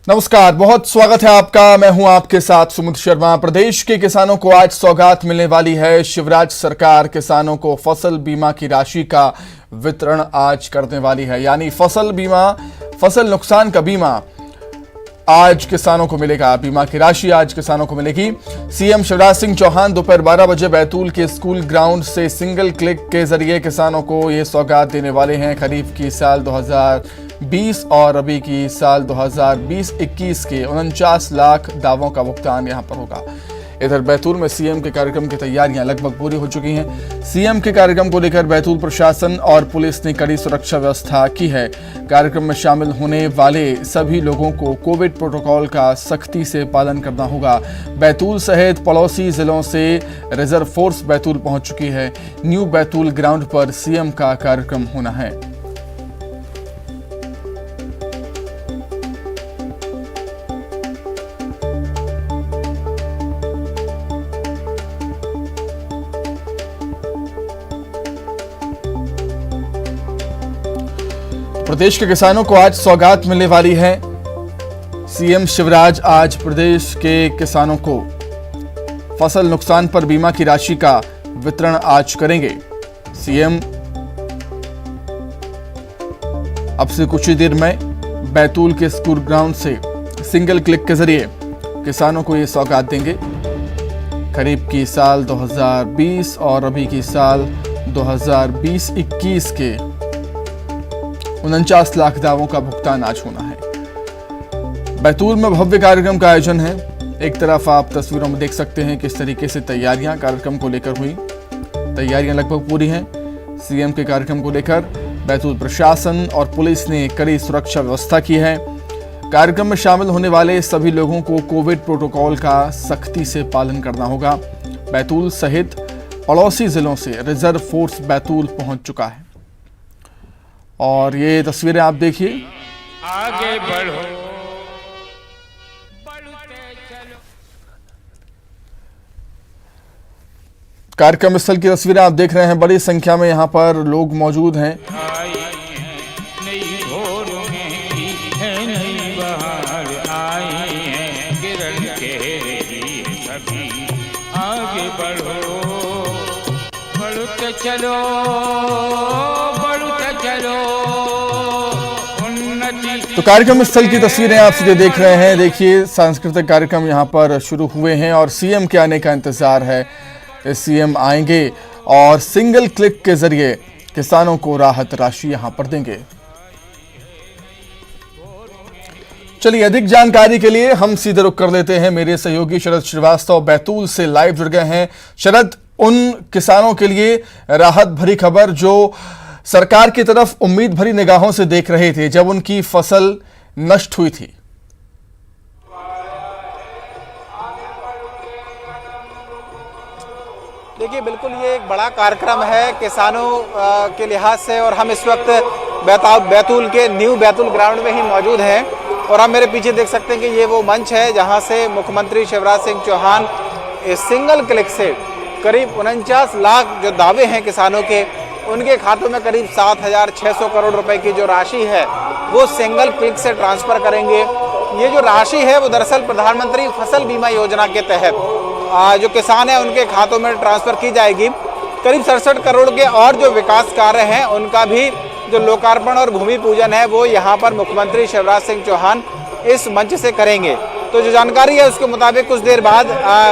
नमस्कार, बहुत स्वागत है आपका। मैं हूं आपके साथ सुमित शर्मा। प्रदेश के किसानों को आज सौगात मिलने वाली है। शिवराज सरकार किसानों को फसल बीमा की राशि का वितरण आज करने वाली है, यानी फसल बीमा, फसल नुकसान का बीमा आज किसानों को मिलेगा। बीमा की राशि आज किसानों को मिलेगी। सीएम शिवराज सिंह चौहान दोपहर 12 बजे बैतूल के स्कूल ग्राउंड से सिंगल क्लिक के जरिए किसानों को ये सौगात देने वाले हैं। खरीफ की साल 2020 और रबी की साल 2020-21 के 49 लाख दावों का भुगतान यहां पर होगा। इधर बैतूल में सीएम के कार्यक्रम की तैयारियां लगभग पूरी हो चुकी हैं। सीएम के कार्यक्रम को लेकर बैतूल प्रशासन और पुलिस ने कड़ी सुरक्षा व्यवस्था की है। कार्यक्रम में शामिल होने वाले सभी लोगों को कोविड प्रोटोकॉल का सख्ती से पालन करना होगा। बैतूल सहित पड़ोसी जिलों से रिजर्व फोर्स बैतूल पहुंच चुकी है। न्यू बैतूल ग्राउंड पर सीएम का कार्यक्रम होना है। प्रदेश के किसानों को आज सौगात मिलने वाली है। सीएम शिवराज आज प्रदेश के किसानों को फसल नुकसान पर बीमा की राशि का वितरण आज करेंगे। सीएम अब से कुछ ही देर में बैतूल के स्कूल ग्राउंड से सिंगल क्लिक के जरिए किसानों को ये सौगात देंगे। खरीफ की साल 2020 और रबी की साल 2020-21 के 49 लाख दावों का भुगतान आज होना है। बैतूल में भव्य कार्यक्रम का आयोजन है। एक तरफ आप तस्वीरों में देख सकते हैं किस तरीके से तैयारियां कार्यक्रम को लेकर हुई। तैयारियां लगभग पूरी हैं। सीएम के कार्यक्रम को लेकर बैतूल प्रशासन और पुलिस ने कड़ी सुरक्षा व्यवस्था की है। कार्यक्रम में शामिल होने वाले सभी लोगों को कोविड प्रोटोकॉल का सख्ती से पालन करना होगा। बैतूल सहित पड़ोसी जिलों से रिजर्व फोर्स बैतूल पहुंच चुका है और ये तस्वीरें आप देखिए। आगे बढ़ो, बढ़ते चलो। कार्यक्रम स्थल की तस्वीरें आप देख रहे हैं। बड़ी संख्या में यहाँ पर लोग मौजूद हैं। नई भोर में है नई बहार आई है, किरण के सभी आगे बढ़ो, बढ़ते चलो, तो कार्यक्रम स्थल की तस्वीरें आप सीधे देख रहे हैं। देखिए, सांस्कृतिक कार्यक्रम यहां पर शुरू हुए हैं और सीएम के आने का इंतजार है। सीएम आएंगे और सिंगल क्लिक के जरिए किसानों को राहत राशि यहां पर देंगे। चलिए, अधिक जानकारी के लिए हम सीधे रुख कर लेते हैं। मेरे सहयोगी शरद श्रीवास्तव बैतूल से लाइव जुड़ गए हैं। शरद, उन किसानों के लिए राहत भरी खबर जो सरकार की तरफ उम्मीद भरी निगाहों से देख रहे थे जब उनकी फसल नष्ट हुई थी। देखिए, बिल्कुल ये एक बड़ा कार्यक्रम है किसानों के लिहाज से और हम इस वक्त बैतूल के न्यू बैतूल ग्राउंड में ही मौजूद हैं और हम मेरे पीछे देख सकते हैं कि ये वो मंच है जहां से मुख्यमंत्री शिवराज सिंह चौहान सिंगल क्लिक से करीब 49 लाख जो दावे हैं किसानों के, उनके खातों में करीब 7,600 करोड़ रुपए की जो राशि है वो सिंगल क्लिक से ट्रांसफर करेंगे। ये जो राशि है वो दरअसल प्रधानमंत्री फसल बीमा योजना के तहत जो किसान हैं उनके खातों में ट्रांसफर की जाएगी। करीब 67 करोड़ के और जो विकास कार्य हैं उनका भी जो लोकार्पण और भूमि पूजन है वो यहाँ पर मुख्यमंत्री शिवराज सिंह चौहान इस मंच से करेंगे। तो जो जानकारी है उसके मुताबिक कुछ देर बाद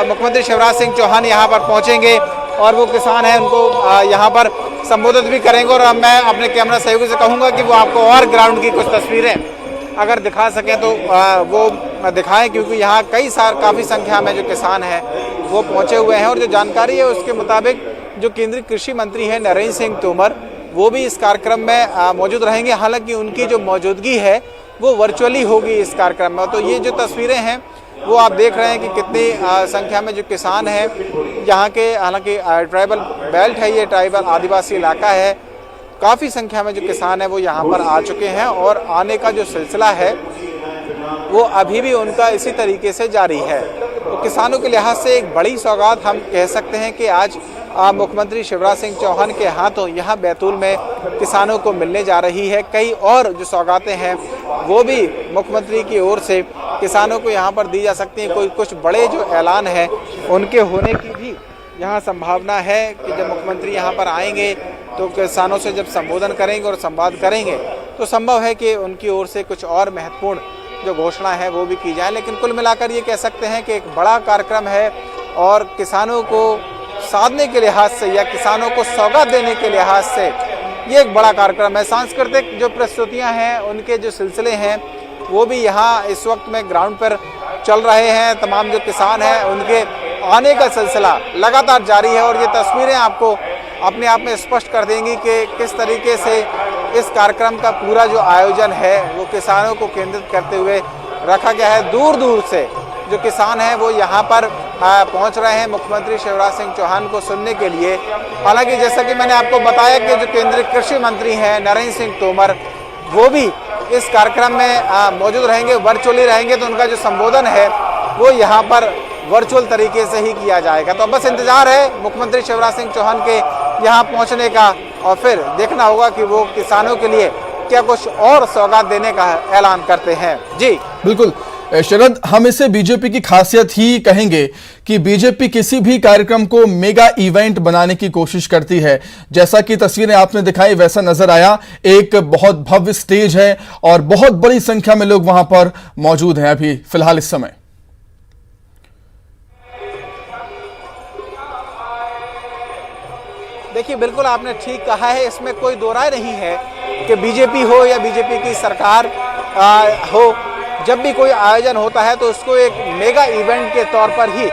मुख्यमंत्री शिवराज सिंह चौहान यहाँ पर पहुँचेंगे और वो किसान हैं उनको यहाँ पर संबोधित भी करेंगे। और मैं अपने कैमरा सहयोगी से कहूँगा कि वो आपको और ग्राउंड की कुछ तस्वीरें अगर दिखा सकें तो वो दिखाएं, क्योंकि यहाँ काफ़ी संख्या में जो किसान हैं वो पहुँचे हुए हैं। और जो जानकारी है उसके मुताबिक जो केंद्रीय कृषि मंत्री हैं नरेंद्र सिंह तोमर, वो भी इस कार्यक्रम में मौजूद रहेंगे। हालांकि उनकी जो मौजूदगी है वो वर्चुअली होगी इस कार्यक्रम में। तो ये जो तस्वीरें हैं वो आप देख रहे हैं कि कितनी संख्या में जो किसान हैं यहाँ के, हालांकि ट्राइबल बेल्ट है, ये ट्राइबल आदिवासी इलाका है, काफ़ी संख्या में जो किसान हैं वो यहाँ पर आ चुके हैं और आने का जो सिलसिला है वो अभी भी उनका इसी तरीके से जारी है। तो किसानों के लिहाज से एक बड़ी सौगात हम कह सकते हैं कि आज मुख्यमंत्री शिवराज सिंह चौहान के हाथों यहाँ बैतूल में किसानों को मिलने जा रही है। कई और जो सौगातें हैं वो भी मुख्यमंत्री की ओर से किसानों को यहाँ पर दी जा सकती हैं। कोई कुछ बड़े जो ऐलान हैं उनके होने की भी यहाँ संभावना है कि जब मुख्यमंत्री यहाँ पर आएंगे तो किसानों से जब संबोधन करेंगे और संवाद करेंगे तो संभव है कि उनकी ओर से कुछ और महत्वपूर्ण जो घोषणा है वो भी की जाए। लेकिन कुल मिलाकर ये कह सकते हैं कि एक बड़ा कार्यक्रम है और किसानों को साधने के लिहाज से या किसानों को सौगात देने के लिहाज से ये एक बड़ा कार्यक्रम है। सांस्कृतिक जो प्रस्तुतियां हैं उनके जो सिलसिले हैं वो भी यहाँ इस वक्त में ग्राउंड पर चल रहे हैं। तमाम जो किसान हैं उनके आने का सिलसिला लगातार जारी है और ये तस्वीरें आपको अपने आप में स्पष्ट कर देंगी कि किस तरीके से इस कार्यक्रम का पूरा जो आयोजन है वो किसानों को केंद्रित करते हुए रखा गया है। दूर दूर से जो किसान हैं वो यहाँ पर पहुँच रहे हैं मुख्यमंत्री शिवराज सिंह चौहान को सुनने के लिए। हालांकि जैसा कि मैंने आपको बताया कि जो केंद्रीय कृषि मंत्री हैं नरेंद्र सिंह तोमर वो भी इस कार्यक्रम में मौजूद रहेंगे, वर्चुअली रहेंगे। तो उनका जो संबोधन है वो यहाँ पर वर्चुअल तरीके से ही किया जाएगा। तो अब बस इंतजार है मुख्यमंत्री शिवराज सिंह चौहान के यहाँ पहुँचने का और फिर देखना होगा कि वो किसानों के लिए क्या कुछ और सौगात देने का ऐलान करते हैं। जी बिल्कुल शरद, हम इसे बीजेपी की खासियत ही कहेंगे कि बीजेपी किसी भी कार्यक्रम को मेगा इवेंट बनाने की कोशिश करती है। जैसा कि तस्वीरें आपने दिखाई वैसा नजर आया। एक बहुत भव्य स्टेज है और बहुत बड़ी संख्या में लोग वहां पर मौजूद हैं अभी फिलहाल इस समय। देखिए बिल्कुल आपने ठीक कहा है, इसमें कोई दो राय नहीं है कि बीजेपी हो या बीजेपी की सरकार हो, जब भी कोई आयोजन होता है तो उसको एक मेगा इवेंट के तौर पर ही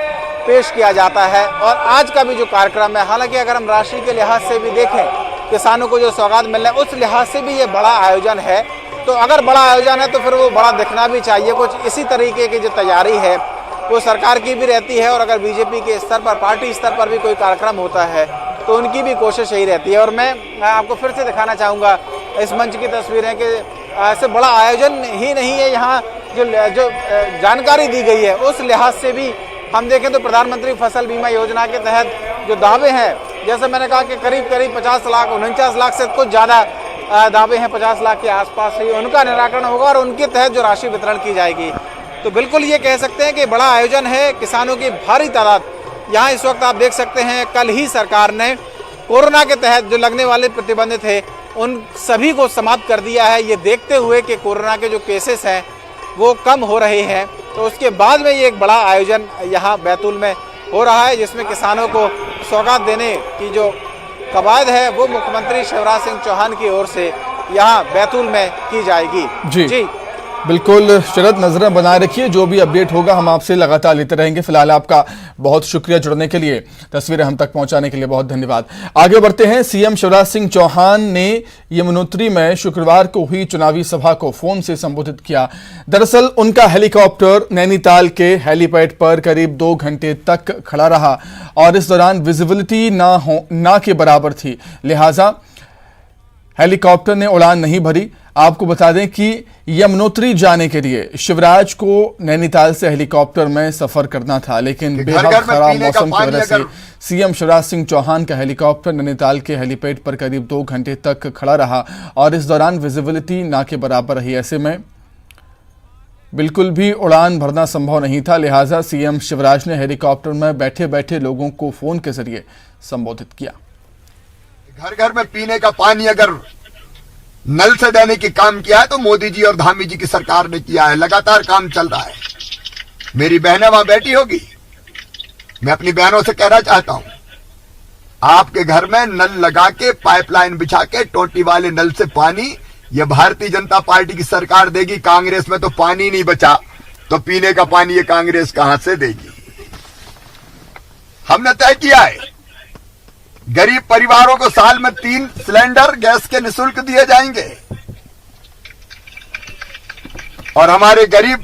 पेश किया जाता है। और आज का भी जो कार्यक्रम है, हालांकि अगर हम राशि के लिहाज से भी देखें, किसानों को जो सौगात मिल रहा है उस लिहाज से भी ये बड़ा आयोजन है। तो अगर बड़ा आयोजन है तो फिर वो बड़ा दिखना भी चाहिए। कुछ इसी तरीके की जो तैयारी है वो सरकार की भी रहती है और अगर बीजेपी के स्तर पर, पार्टी स्तर पर भी कोई कार्यक्रम होता है तो उनकी भी कोशिश यही रहती है। और मैं आपको फिर से दिखाना चाहूँगा इस मंच की तस्वीरें कि ऐसे बड़ा आयोजन ही नहीं है। यहाँ जो जानकारी दी गई है उस लिहाज से भी हम देखें तो प्रधानमंत्री फसल बीमा योजना के तहत जो दावे हैं, जैसे मैंने कहा कि करीब 50 लाख 49 लाख से कुछ ज़्यादा दावे हैं, 50 लाख के आसपास ही, उनका निराकरण होगा और उनके तहत जो राशि वितरण की जाएगी। तो बिल्कुल ये कह सकते हैं कि बड़ा आयोजन है। किसानों की भारी तादाद यहाँ इस वक्त आप देख सकते हैं। कल ही सरकार ने कोरोना के तहत जो लगने वाले प्रतिबंध थे उन सभी को समाप्त कर दिया है। ये देखते हुए कि कोरोना के जो केसेस हैं वो कम हो रहे हैं, तो उसके बाद में ये एक बड़ा आयोजन यहाँ बैतूल में हो रहा है जिसमें किसानों को सौगात देने की जो कवायद है वो मुख्यमंत्री शिवराज सिंह चौहान की ओर से यहाँ बैतूल में की जाएगी। जी बिल्कुल शरद, नजरें बनाए रखिए, जो भी अपडेट होगा हम आपसे लगातार लेते रहेंगे। फिलहाल आपका बहुत शुक्रिया जुड़ने के लिए, तस्वीरें हम तक पहुंचाने के लिए बहुत धन्यवाद। आगे बढ़ते हैं। सीएम शिवराज सिंह चौहान ने यमुनोत्री में शुक्रवार को हुई चुनावी सभा को फोन से संबोधित किया। दरअसल उनका हेलीकॉप्टर नैनीताल के हेलीपैड पर करीब 2 घंटे तक खड़ा रहा और इस दौरान विजिबिलिटी ना के बराबर थी, लिहाजा हेलीकॉप्टर ने उड़ान नहीं भरी। आपको बता दें कि यमुनोत्री जाने के लिए शिवराज को नैनीताल से हेलीकॉप्टर में सफर करना था, लेकिन बेहद खराब मौसम की वजह से सीएम शिवराज सिंह चौहान का हेलीकॉप्टर नैनीताल के हेलीपैड पर करीब 2 घंटे तक खड़ा रहा और इस दौरान विजिबिलिटी ना के बराबर रही। ऐसे में बिल्कुल भी उड़ान भरना संभव नहीं था, लिहाजा सीएम शिवराज ने हेलीकॉप्टर में बैठे बैठे लोगों को फोन के जरिए संबोधित किया। घर घर में पीने का पानी अगर नल से देने की काम किया है तो मोदी जी और धामी जी की सरकार ने किया है। लगातार काम चल रहा है। मेरी बहनें वहां बैठी होगी, मैं अपनी बहनों से कहना चाहता हूं, आपके घर में नल लगा के पाइपलाइन बिछा के टोटी वाले नल से पानी ये भारतीय जनता पार्टी की सरकार देगी। कांग्रेस में तो पानी नहीं बचा, तो पीने का पानी ये कांग्रेस कहां से देगी। हमने तय किया है गरीब परिवारों को साल में 3 सिलेंडर गैस के निःशुल्क दिए जाएंगे और हमारे गरीब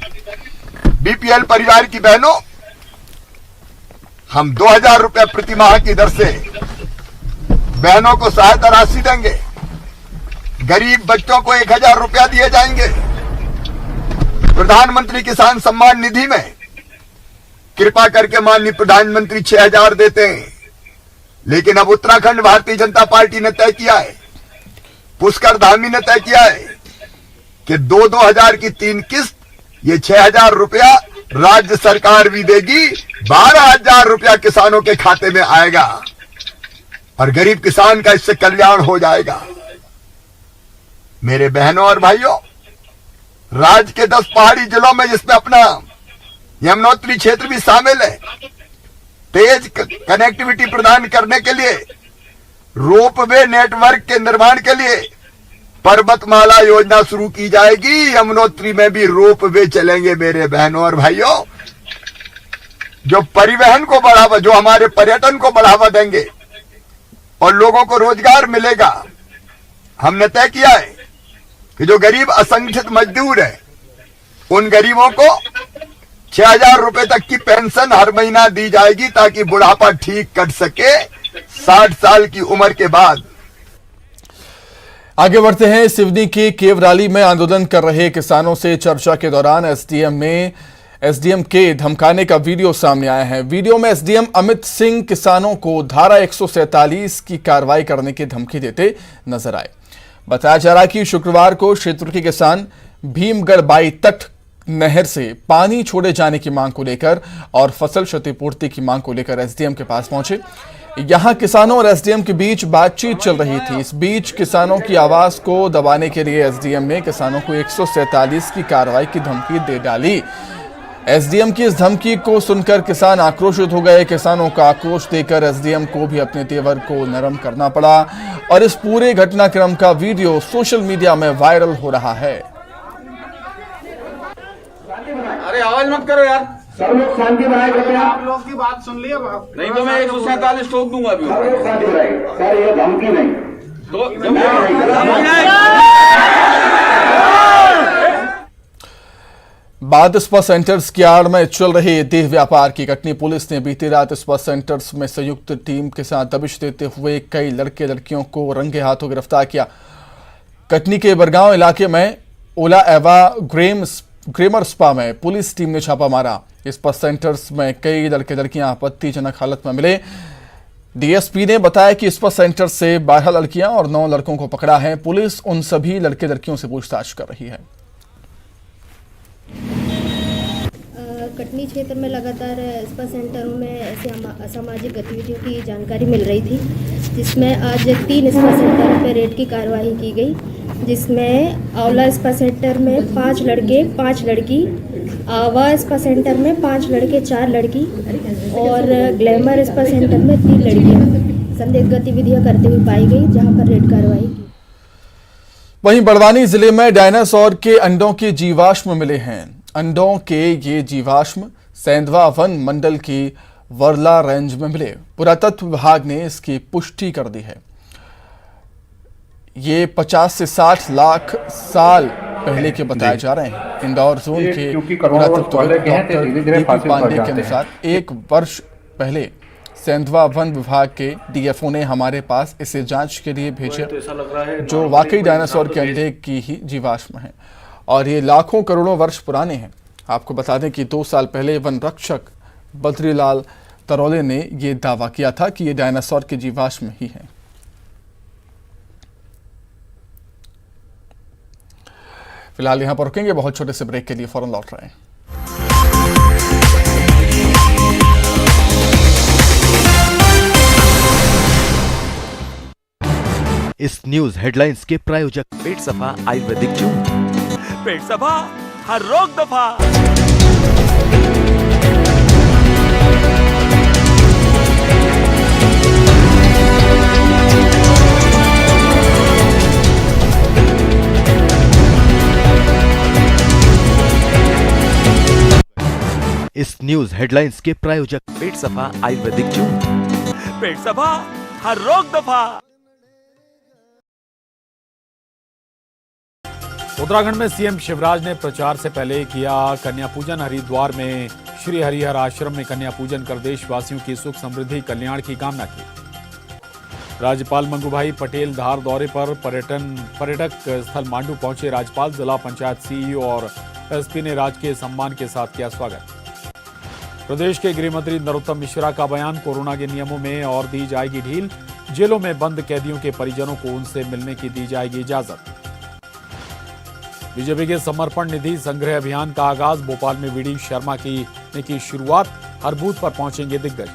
बीपीएल परिवार की बहनों, हम 2000 रुपए प्रति माह की दर से बहनों को सहायता राशि देंगे। गरीब बच्चों को 1000 रुपया दिए जाएंगे। प्रधानमंत्री किसान सम्मान निधि में कृपा करके माननीय प्रधानमंत्री 6000 देते हैं। लेकिन अब उत्तराखंड भारतीय जनता पार्टी ने तय किया है, पुष्कर धामी ने तय किया है कि 2,000 की 3 किस्त, ये 6,000 रुपया राज्य सरकार भी देगी, 12,000 रुपया किसानों के खाते में आएगा और गरीब किसान का इससे कल्याण हो जाएगा। मेरे बहनों और भाइयों, राज्य के 10 पहाड़ी जिलों में, जिसमें अपना यमुनोत्री क्षेत्र भी शामिल है, तेज कनेक्टिविटी प्रदान करने के लिए, रोपवे नेटवर्क के निर्माण के लिए पर्वतमाला योजना शुरू की जाएगी। यमुनोत्री में भी रोपवे चलेंगे। मेरे बहनों और भाइयों, जो परिवहन को बढ़ावा, जो हमारे पर्यटन को बढ़ावा देंगे और लोगों को रोजगार मिलेगा। हमने तय किया है कि जो गरीब असंगठित मजदूर है, उन गरीबों को 6,000 रुपए तक की पेंशन हर महीना दी जाएगी, ताकि बुढ़ापा ठीक कट सके 60 साल की उम्र के बाद। आगे बढ़ते हैं। सिवनी के केवराली में आंदोलन कर रहे किसानों से चर्चा के दौरान एसडीएम के धमकाने का वीडियो सामने आया है। वीडियो में एसडीएम अमित सिंह किसानों को धारा 147 की कार्रवाई करने की धमकी देते नजर आए। बताया जा रहा है कि शुक्रवार को क्षेत्र के किसान भीमगढ़ बाई तट नहर से पानी छोड़े जाने की मांग को लेकर और फसल क्षतिपूर्ति की मांग को लेकर एसडीएम के पास पहुंचे। यहां किसानों और एसडीएम के बीच बातचीत चल रही थी। इस बीच किसानों की आवाज को दबाने के लिए एसडीएम ने किसानों को 147 की कार्रवाई की धमकी दे डाली। एसडीएम की इस धमकी को सुनकर किसान आक्रोशित हो गए। किसानों का आक्रोश देकर एसडीएम को भी अपने तेवर को नरम करना पड़ा और इस पूरे घटनाक्रम का वीडियो सोशल मीडिया में वायरल हो रहा है। अरे आवाज मत करो यार, सब लोग शांति बनाए रखें। आप लोग की बात सुन लिया, नहीं तो मैं 147 ठोक दूंगा अभी। सब लोग शांति बनाए सर, ये धमकी नहीं तो बाद स्पा सेंटर्स की आड़ में चल रहे देह व्यापार की कटनी पुलिस ने बीती रात स्पा सेंटर्स में संयुक्त टीम के साथ दबिश देते हुए कई लड़के लड़कियों को रंगे हाथों गिरफ्तार किया। कटनी के बरगांव इलाके में ओला एवा ग्रेमर स्पा में पुलिस टीम ने छापा मारा। स्पा सेंटर्स में कई लड़के लड़कियां आपत्तिजनक हालत में मिले। डीएसपी ने बताया कि स्पा सेंटर से 12 लड़कियां और 9 लड़कों को पकड़ा है। पुलिस उन सभी लड़के लड़कियों से पूछताछ कर रही है। कटनी क्षेत्र में लगातार स्पा सेंटरों में ऐसे असामाजिक गतिविधियों की जानकारी मिल रही थी, जिसमें आज 3 स्पा सेंटरों पर रेड की कार्रवाई की गई, जिसमें आंवला स्पा सेंटर में 5 लड़के 5 लड़की, आवा स्पा सेंटर में 5 लड़के 4 लड़की और ग्लैमर स्पा सेंटर में 3 लड़कियां संदिग्ध गतिविधियां करते हुए पाई गई, जहां पर रेड कार्रवाई की। वहीं बड़वानी जिले में डायनासोर के अंडों के जीवाश्म मिले हैं। अंडों के ये जीवाश्म सेंधवा वन मंडल की वर्ला रेंज में मिले। पुरातत्व विभाग ने इसकी पुष्टि कर दी है। ये 50 से 60 लाख साल पहले के बताए जा रहे हैं। इंदौर जोन के पुरातत्वविद डॉक्टर दीपक पांडे के अनुसार 1 वर्ष पहले सेंधवा वन विभाग के डीएफओ ने हमारे पास इसे जांच के लिए भेजे, जो वाकई डायनासोर के अंडे की ही जीवाश्म है और ये लाखों करोड़ों वर्ष पुराने हैं। आपको बता दें कि 2 साल पहले वन रक्षक बद्रीलाल तरोले ने ये दावा किया था कि ये डायनासोर के जीवाश्म ही हैं। फिलहाल यहां पर रुकेंगे, बहुत छोटे से ब्रेक के लिए फौरन लौट रहे हैं। इस न्यूज हेडलाइंस के प्रायोजक पेट सफा आयुर्वेदिक चूर्ण। पेट सफा हर रोग दफा। इस न्यूज हेडलाइंस के प्रायोजक पेट सफा आयुर्वेदिक चूर्ण। पेट सफा हर रोग दफा। उत्तराखंड में सीएम शिवराज ने प्रचार से पहले किया कन्या पूजन। हरिद्वार में श्री हरिहर आश्रम में कन्या पूजन कर देशवासियों की सुख समृद्धि कल्याण की कामना की। राज्यपाल मंगूभाई पटेल धार दौरे पर पर्यटक स्थल मांडू पहुंचे। राज्यपाल, जिला पंचायत सीईओ और एसपी ने राजकीय सम्मान के साथ किया स्वागत। प्रदेश के गृह मंत्री नरोत्तम मिश्रा का बयान, कोरोना के नियमों में और दी जाएगी ढील, जेलों में बंद कैदियों के परिजनों को उनसे मिलने की दी जाएगी इजाजत। बीजेपी के समर्पण निधि संग्रह अभियान का आगाज, भोपाल में वीडी शर्मा की शुरुआत, हर बूथ पर पहुंचेंगे दिग्गज।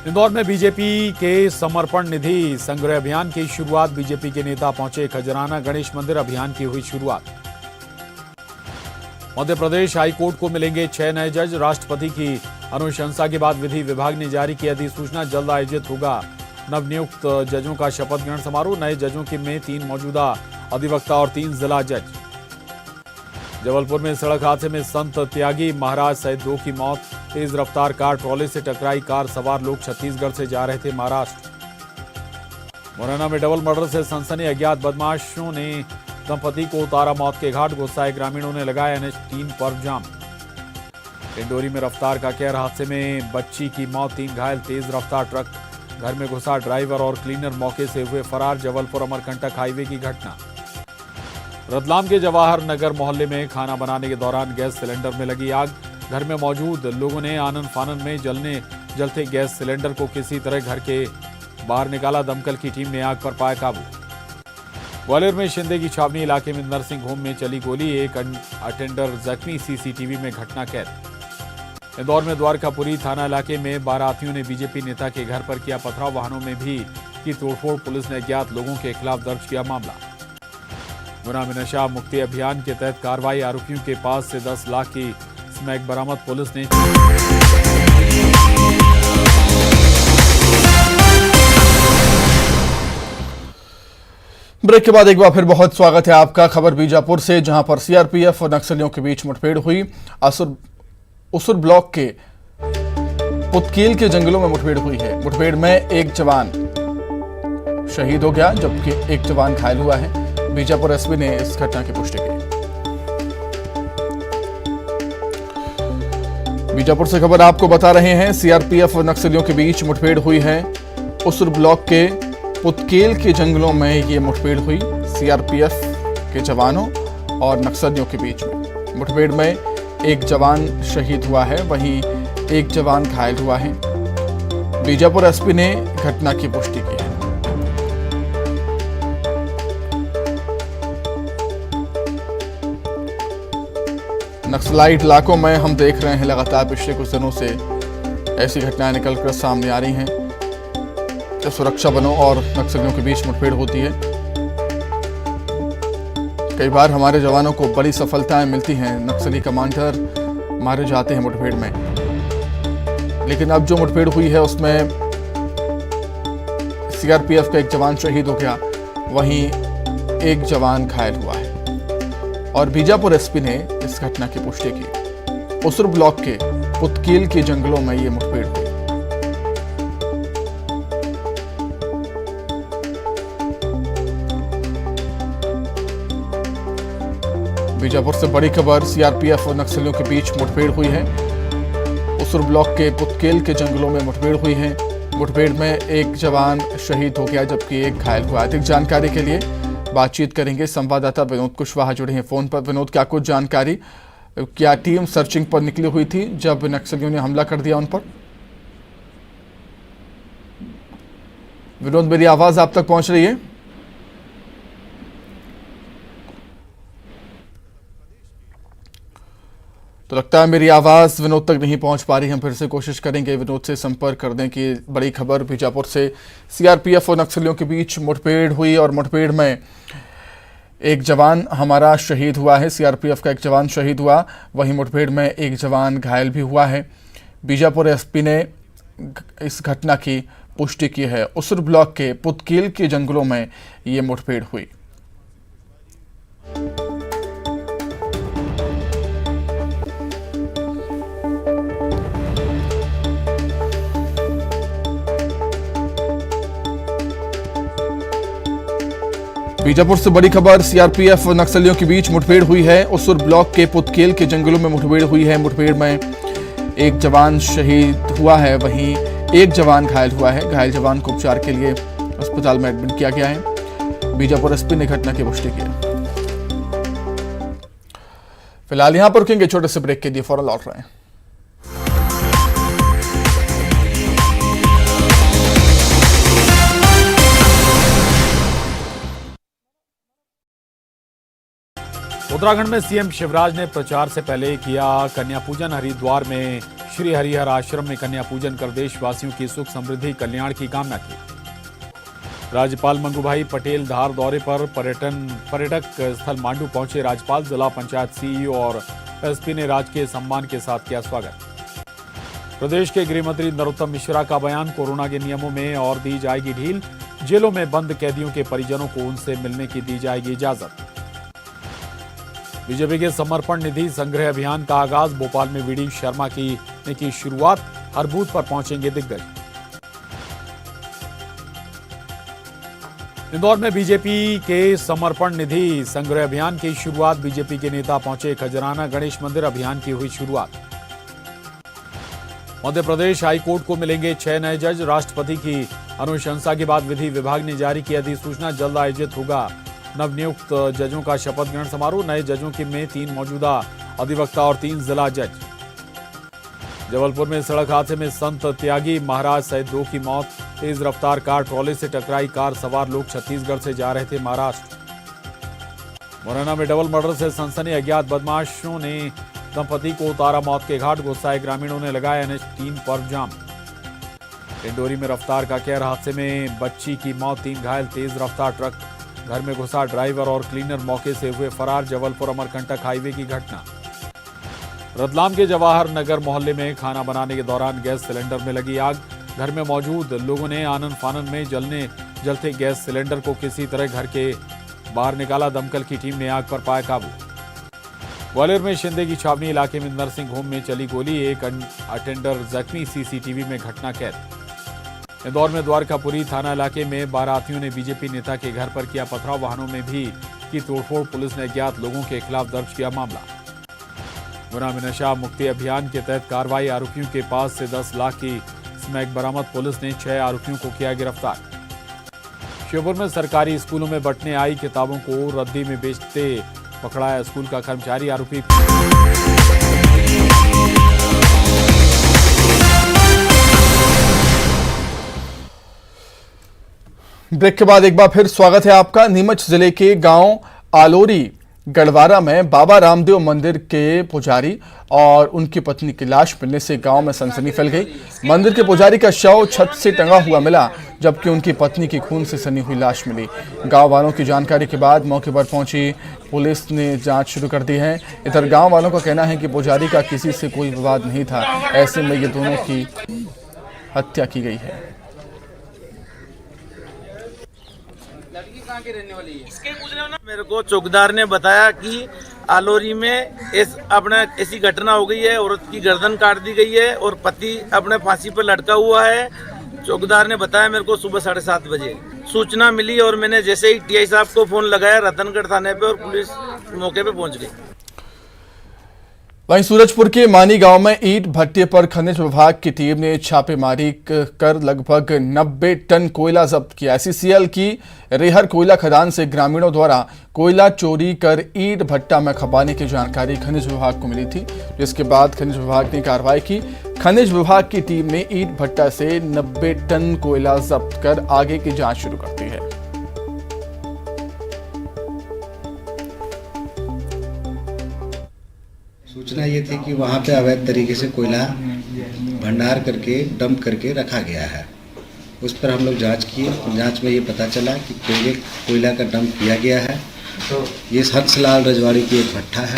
इंदौर में बीजेपी के समर्पण निधि संग्रह अभियान की शुरुआत, बीजेपी के नेता पहुंचे खजराना गणेश मंदिर, अभियान की हुई शुरुआत। मध्य प्रदेश हाईकोर्ट को मिलेंगे 6 नए जज, राष्ट्रपति की अनुशंसा के बाद विधि विभाग ने जारी की अधिसूचना, जल्द आयोजित होगा नवनियुक्त जजों का शपथ ग्रहण समारोह। नए जजों के में 3 मौजूदा अधिवक्ता और 3 जिला जज। जबलपुर में सड़क हादसे में संत त्यागी महाराज सहित 2 की मौत, तेज रफ्तार कार ट्रॉले से टकराई, कार सवार लोग छत्तीसगढ़ से जा रहे थे महाराष्ट्र। मुरैना में डबल मर्डर से सनसनी, अज्ञात बदमाशों ने दंपति को उतारा मौत के घाट, गुस्साए ग्रामीणों ने लगाया NH3 पर जाम। डिंडोरी में रफ्तार का कहर, हादसे में बच्ची की मौत, 3 घायल, तेज रफ्तार ट्रक घर में घुसा, ड्राइवर और क्लीनर मौके से हुए फरार। जबलपुर अमरकंटक हाईवे की घटना। रतलाम के जवाहर नगर मोहल्ले में खाना बनाने के दौरान गैस सिलेंडर में लगी आग, घर में मौजूद लोगों ने आनन फानन में जलते गैस सिलेंडर को किसी तरह घर के बाहर निकाला, दमकल की टीम ने आग पर पाया काबू। ग्वालियर में शिंदे की छावनी इलाके में नर्सिंग होम में चली गोली, एक अटेंडर जख्मी, सीसीटीवी में घटना कैद। इंदौर में द्वारकापुरी थाना इलाके में बारातियों ने बीजेपी नेता के घर पर किया पथराव, वाहनों में भी की तोड़फोड़, पुलिस ने अज्ञात लोगों के खिलाफ दर्ज किया मामला। गुना में नशा मुक्ति अभियान के तहत कार्रवाई, आरोपियों के पास से 10 लाख की स्मैक बरामद, पुलिस ने। ब्रेक के बाद एक बार फिर बहुत स्वागत है आपका। खबर बीजापुर से, जहां पर सीआरपीएफ और नक्सलियों के बीच मुठभेड़ हुई। उसुर ब्लॉक के पुतकील के जंगलों में मुठभेड़ हुई है। मुठभेड़ में एक जवान शहीद हो गया जबकि एक जवान घायल हुआ है। बीजापुर एसपी ने इस घटना की पुष्टि की। बीजापुर से खबर आपको बता रहे हैं, सीआरपीएफ और नक्सलियों के बीच मुठभेड़ हुई है। उसुर ब्लॉक के पुतकील के जंगलों में ये मुठभेड़ हुई, सीआरपीएफ के जवानों और नक्सलियों के बीच में। मुठभेड़ में एक जवान शहीद हुआ है, वहीं एक जवान घायल हुआ है। बीजापुर एसपी ने घटना की पुष्टि की है। नक्सलाइट इलाकों में हम देख रहे हैं लगातार पिछले कुछ दिनों से ऐसी घटनाएं निकलकर सामने आ रही हैं कि सुरक्षा बलों और नक्सलियों के बीच मुठभेड़ होती है। कई बार हमारे जवानों को बड़ी सफलताएं मिलती हैं, नक्सली कमांडर मारे जाते हैं मुठभेड़ में। लेकिन अब जो मुठभेड़ हुई है उसमें सीआरपीएफ का एक जवान शहीद हो गया, वहीं एक जवान घायल हुआ है। और बीजापुर एसपी ने इस घटना की पुष्टि की। उसुर ब्लॉक के पुतकील के जंगलों में ये मुठभेड़ हुई। बीजापुर से बड़ी खबर, सीआरपीएफ और नक्सलियों के बीच मुठभेड़ हुई है। उसुर ब्लॉक के पुतकील के जंगलों में मुठभेड़ हुई है। मुठभेड़ में एक जवान शहीद हो गया जबकि एक घायल हुआ। अधिक जानकारी के लिए बातचीत करेंगे, संवाददाता विनोद कुशवाहा जुड़े हैं फोन पर। विनोद, क्या कुछ जानकारी, क्या टीम सर्चिंग पर निकली हुई थी जब नक्सलियों ने हमला कर दिया उन पर? विनोद, मेरी आवाज आप तक पहुंच रही है? तो लगता है मेरी आवाज़ विनोद तक नहीं पहुंच पा रही। हम फिर से कोशिश करेंगे विनोद से संपर्क करने की। बड़ी खबर बीजापुर से, सीआरपीएफ और नक्सलियों के बीच मुठभेड़ हुई और मुठभेड़ में एक जवान हमारा शहीद हुआ है। सीआरपीएफ का एक जवान शहीद हुआ, वहीं मुठभेड़ में एक जवान घायल भी हुआ है। बीजापुर एसपी ने इस घटना की पुष्टि की है। उसुर ब्लॉक के पुतकील के जंगलों में ये मुठभेड़ हुई। बीजापुर से बड़ी खबर, सीआरपीएफ और नक्सलियों के बीच मुठभेड़ हुई है। उसुर ब्लॉक के पुतकील के जंगलों में मुठभेड़ हुई है। मुठभेड़ में एक जवान शहीद हुआ है, वहीं एक जवान घायल हुआ है। घायल जवान को उपचार के लिए अस्पताल में एडमिट किया गया है। बीजापुर एसपी ने घटना की पुष्टि की है। फिलहाल यहाँ पर रुकेंगे छोटे से ब्रेक के लिए, फौरन लौट रहे हैं। उत्तराखंड में सीएम शिवराज ने प्रचार से पहले किया कन्या पूजन। हरिद्वार में श्री हरिहर आश्रम में कन्या पूजन कर देशवासियों की सुख समृद्धि कल्याण की कामना की। राज्यपाल मंगूभाई पटेल धार दौरे पर पर्यटक स्थल मांडू पहुंचे। राज्यपाल, जिला पंचायत सीईओ और एसपी ने राजकीय सम्मान के साथ किया स्वागत। प्रदेश के गृह मंत्री नरोत्तम मिश्रा का बयान, कोरोना के नियमों में और दी जाएगी ढील। जेलों में बंद कैदियों के परिजनों को उनसे मिलने की दी जाएगी इजाजत। बीजेपी के समर्पण निधि संग्रह अभियान का आगाज, भोपाल में वीडी शर्मा की शुरुआत। हर बूथ पर पहुंचेंगे दिग्गज। इंदौर में बीजेपी के समर्पण निधि संग्रह अभियान की शुरुआत, बीजेपी के नेता पहुंचे। खजराना गणेश मंदिर अभियान की हुई शुरुआत। मध्य प्रदेश हाईकोर्ट को मिलेंगे 6 नए जज। राष्ट्रपति की अनुशंसा के बाद विधि विभाग ने जारी की अधिसूचना, जल्द आयोजित होगा नवनियुक्त जजों का शपथ ग्रहण समारोह। नए जजों के में 3 मौजूदा अधिवक्ता और 3 जिला जज। जबलपुर में सड़क हादसे में संत त्यागी महाराज सहित 2 की मौत। तेज रफ्तार कार ट्रॉले से टकराई, कार सवार लोग छत्तीसगढ़ से जा रहे थे महाराष्ट्र। मुरैना में डबल मर्डर से सनसनी, अज्ञात बदमाशों ने दंपति को उतारा मौत के घाट। गुस्साए ग्रामीणों ने लगाया NH3 पर जाम। डिंडोरी में रफ्तार का कहर, हादसे में बच्ची की मौत, 3 घायल। तेज रफ्तार ट्रक घर में घुसा, ड्राइवर और क्लीनर मौके से हुए फरार। जबलपुर अमरकंटक हाईवे की घटना। रतलाम के जवाहर नगर मोहल्ले में खाना बनाने के दौरान गैस सिलेंडर में लगी आग। घर में मौजूद लोगों ने आनन फानन में जलते गैस सिलेंडर को किसी तरह घर के बाहर निकाला। दमकल की टीम ने आग पर पाया काबू। ग्वालियर में शिंदे की छावनी इलाके में नर्सिंग होम में चली गोली, एक अटेंडर जख्मी। सीसीटीवी में घटना कैद। इंदौर में द्वारकापुरी थाना इलाके में बारातियों ने बीजेपी नेता के घर पर किया पथराव। वाहनों में भी की तोड़फोड़, पुलिस ने अज्ञात लोगों के खिलाफ दर्ज किया मामला। गुना में नशा मुक्ति अभियान के तहत कार्रवाई, आरोपियों के पास से 10 लाख की स्मैक बरामद। पुलिस ने 6 आरोपियों को किया गिरफ्तार। श्योपुर में सरकारी स्कूलों में बंटने आई किताबों को रद्दी में बेचते पकड़ाया स्कूल का कर्मचारी। आरोपी ब्रेक के बाद एक बार फिर स्वागत है आपका। नीमच जिले के गांव आलोरी गढ़वारा में बाबा रामदेव मंदिर के पुजारी और उनकी पत्नी की लाश मिलने से गांव में सनसनी फैल गई। मंदिर के पुजारी का शव छत से टंगा हुआ मिला, जबकि उनकी पत्नी की खून से सनी हुई लाश मिली। गांव वालों की जानकारी के बाद मौके पर पहुंची पुलिस ने जांच शुरू कर दी है। इधर गांव वालों का कहना है कि पुजारी का किसी से कोई विवाद नहीं था, ऐसे में ये दोनों की हत्या की गई है। मेरे को चौकीदार ने बताया कि आलोरी में ऐसी घटना हो गई है, औरत की गर्दन काट दी गई है और पति अपने फांसी पर लटका हुआ है। चौकीदार ने बताया मेरे को सुबह 7:30 बजे सूचना मिली और मैंने जैसे ही टीआई साहब को फोन लगाया रतनगढ़ थाने पे और पुलिस मौके पे पहुंच गई। वहीं सूरजपुर के मानी गांव में ईंट भट्टे पर खनिज विभाग की टीम ने छापेमारी कर लगभग 90 टन कोयला जब्त किया। एससीसीएल की रेहर कोयला खदान से ग्रामीणों द्वारा कोयला चोरी कर ईंट भट्टा में खपाने की जानकारी खनिज विभाग को मिली थी, जिसके बाद खनिज विभाग ने कार्रवाई की। खनिज विभाग की टीम ने ईंट भट्टा से 90 टन कोयला जब्त कर आगे की जांच शुरू कर दी है। सूचना ये थी कि वहाँ पे अवैध तरीके से कोयला भंडार करके डंप करके रखा गया है। उस पर हम लोग जांच किए। जांच में ये पता चला कि कोयला का डंप किया गया है। ये हंसलाल रजवाड़ी की एक भट्ठा है,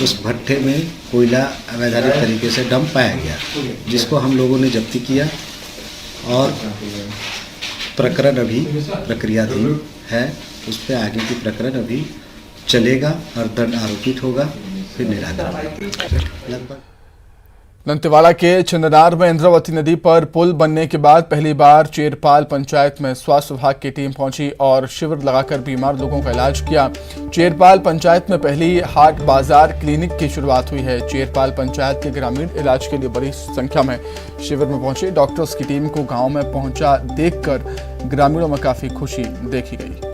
उस भट्ठे में कोयला अवैधानिक तरीके से डंप पाया गया, जिसको हम लोगों ने जब्ती किया और प्रकरण अभी प्रक्रियाधीन है। उस पर आगे की प्रकरण अभी चलेगा और दंड आरोपित होगा, फिर निराकरण। दंतेवाड़ा के चंदनार में इंद्रावती नदी पर पुल बनने के बाद पहली बार चेरपाल पंचायत में स्वास्थ्य विभाग की टीम पहुंची और शिविर लगाकर बीमार लोगों का इलाज किया। चेरपाल पंचायत में पहली हाट बाजार क्लिनिक की शुरुआत हुई है। चेरपाल पंचायत के ग्रामीण इलाज के लिए बड़ी संख्या में शिविर में पहुंचे। डॉक्टर्स की टीम को गाँव में पहुंचा देखकर ग्रामीणों में काफी खुशी देखी गई।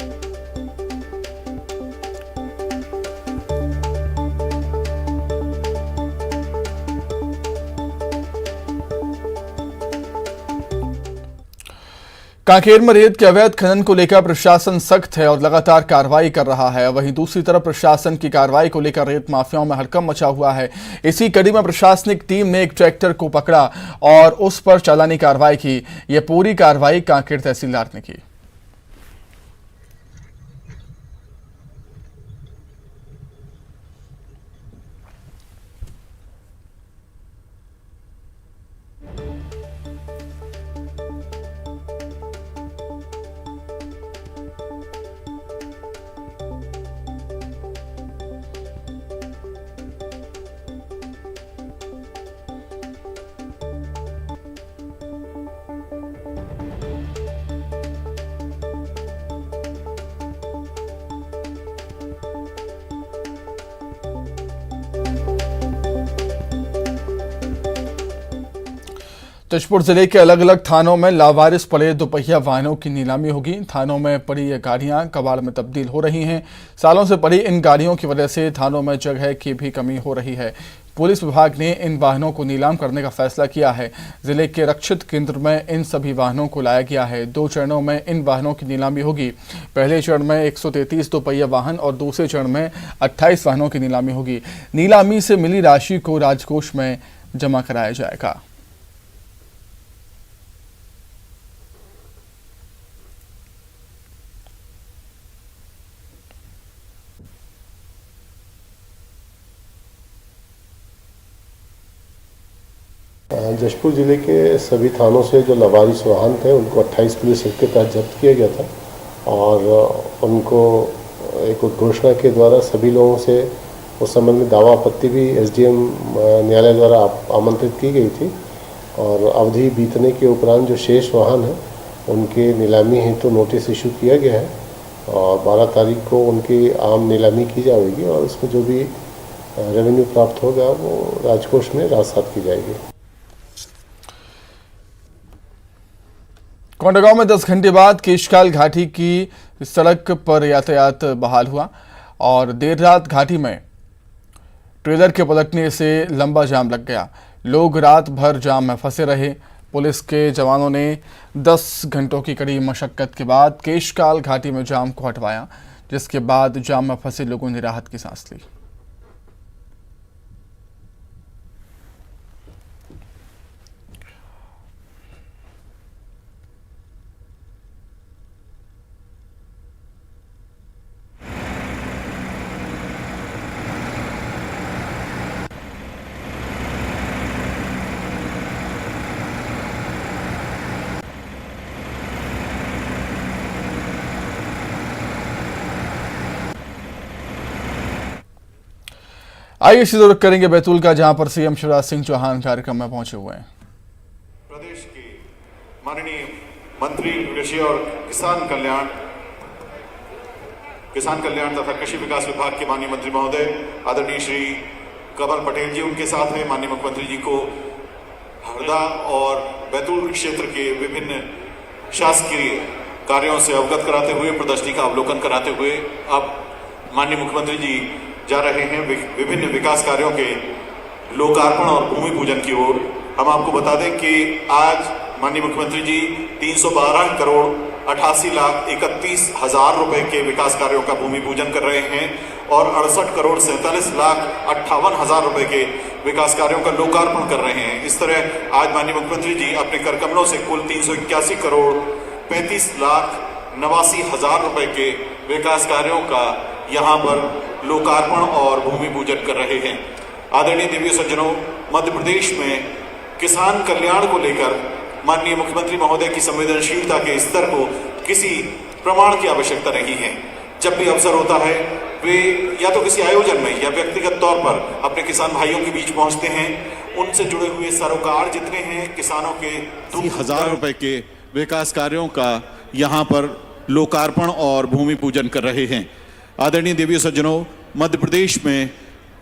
कांकेर में रेत के अवैध खनन को लेकर प्रशासन सख्त है और लगातार कार्रवाई कर रहा है। वहीं दूसरी तरफ प्रशासन की कार्रवाई को लेकर रेत माफियाओं में हड़कंप मचा हुआ है। इसी कड़ी में प्रशासनिक टीम ने एक ट्रैक्टर को पकड़ा और उस पर चालानी कार्रवाई की। यह पूरी कार्रवाई कांकेर तहसीलदार ने की। जशपुर जिले के अलग अलग थानों में लावारिस पड़े दोपहिया वाहनों की नीलामी होगी। थानों में पड़ी ये गाड़ियां कबाड़ में तब्दील हो रही हैं। सालों से पड़ी इन गाड़ियों की वजह से थानों में जगह की भी कमी हो रही है। पुलिस विभाग ने इन वाहनों को नीलाम करने का फैसला किया है। जिले के रक्षित केंद्र में इन सभी वाहनों को लाया गया है। 2 चरणों में इन वाहनों की नीलामी होगी। पहले चरण में 133 दोपहिया वाहन और दूसरे चरण में 28 वाहनों की नीलामी होगी। नीलामी से मिली राशि को राजकोष में जमा कराया जाएगा। जशपुर ज़िले के सभी थानों से जो लावारिस वाहन थे उनको 28 पुलिस एक्ट के तहत जब्त किया गया था और उनको एक उद्घोषणा के द्वारा सभी लोगों से उस संबंध में दावा आपत्ति भी एसडीएम न्यायालय द्वारा आमंत्रित की गई थी और अवधि बीतने के उपरांत जो शेष वाहन हैं उनके नीलामी हेतु नोटिस इशू किया गया है और 12 तारीख को उनकी आम नीलामी की जाएगी और उसमें जो भी रेवेन्यू प्राप्त होगा वो राजकोष में राजसात की जाएगी। कोंडागांव में 10 घंटे बाद केशकाल घाटी की सड़क पर यातायात बहाल हुआ और देर रात घाटी में ट्रेलर के पलटने से लंबा जाम लग गया। लोग रात भर जाम में फंसे रहे। पुलिस के जवानों ने 10 घंटों की कड़ी मशक्कत के बाद केशकाल घाटी में जाम को हटवाया, जिसके बाद जाम में फंसे लोगों ने राहत की सांस ली। आइए सीधे रुख करेंगे बैतूल का, जहां पर सीएम शिवराज सिंह चौहान कार्यक्रम में पहुंचे हुए हैं। प्रदेश के माननीय मंत्री कृषि और किसान कल्याण तथा कृषि विकास विभाग के माननीय मंत्री महोदय आदरणीय श्री कमल पटेल जी उनके साथ हैं। माननीय मुख्यमंत्री जी को हरदा और बैतूल क्षेत्र के विभिन्न शासकीय कार्यों से अवगत कराते हुए, प्रदर्शनी का अवलोकन कराते हुए अब माननीय मुख्यमंत्री जी जा रहे हैं विभिन्न विकास कार्यों के लोकार्पण और भूमि पूजन की ओर। हम आपको बता दें कि आज माननीय मुख्यमंत्री जी 312 करोड़ 88 लाख 31 हजार रुपए के विकास कार्यों का भूमि पूजन कर रहे हैं और 68 करोड़ 47 लाख 58 हजार रुपए के विकास कार्यों का लोकार्पण कर रहे हैं। इस तरह आज माननीय मुख्यमंत्री जी अपने कर कमलों से कुल 381 करोड़ 35 लाख 89 हजार रुपए के विकास कार्यों का यहाँ पर लोकार्पण और भूमि पूजन कर रहे हैं। आदरणीय देवी सज्जनों, मध्य प्रदेश में किसान कल्याण को लेकर माननीय मुख्यमंत्री महोदय की संवेदनशीलता के स्तर को किसी प्रमाण की आवश्यकता नहीं है। जब भी अवसर होता है वे या तो किसी आयोजन में या व्यक्तिगत तौर पर अपने किसान भाइयों के बीच पहुंचते हैं। उनसे जुड़े हुए सरोकार जितने हैं किसानों के 2,000 रुपए के विकास कार्यों का यहाँ पर लोकार्पण और भूमि पूजन कर रहे हैं। आदरणीय देवी सज्जनों, मध्य प्रदेश में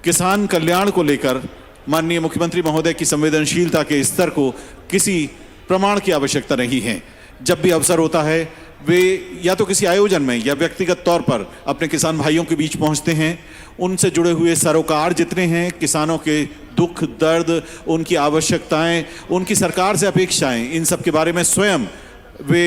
किसान कल्याण को लेकर माननीय मुख्यमंत्री महोदय की संवेदनशीलता के स्तर को किसी प्रमाण की आवश्यकता नहीं है। जब भी अवसर होता है वे या तो किसी आयोजन में या व्यक्तिगत तौर पर अपने किसान भाइयों के बीच पहुंचते हैं। उनसे जुड़े हुए सरोकार जितने हैं किसानों के दुख दर्द, उनकी आवश्यकताएं, उनकी सरकार से अपेक्षाएं, इन सब के बारे में स्वयं वे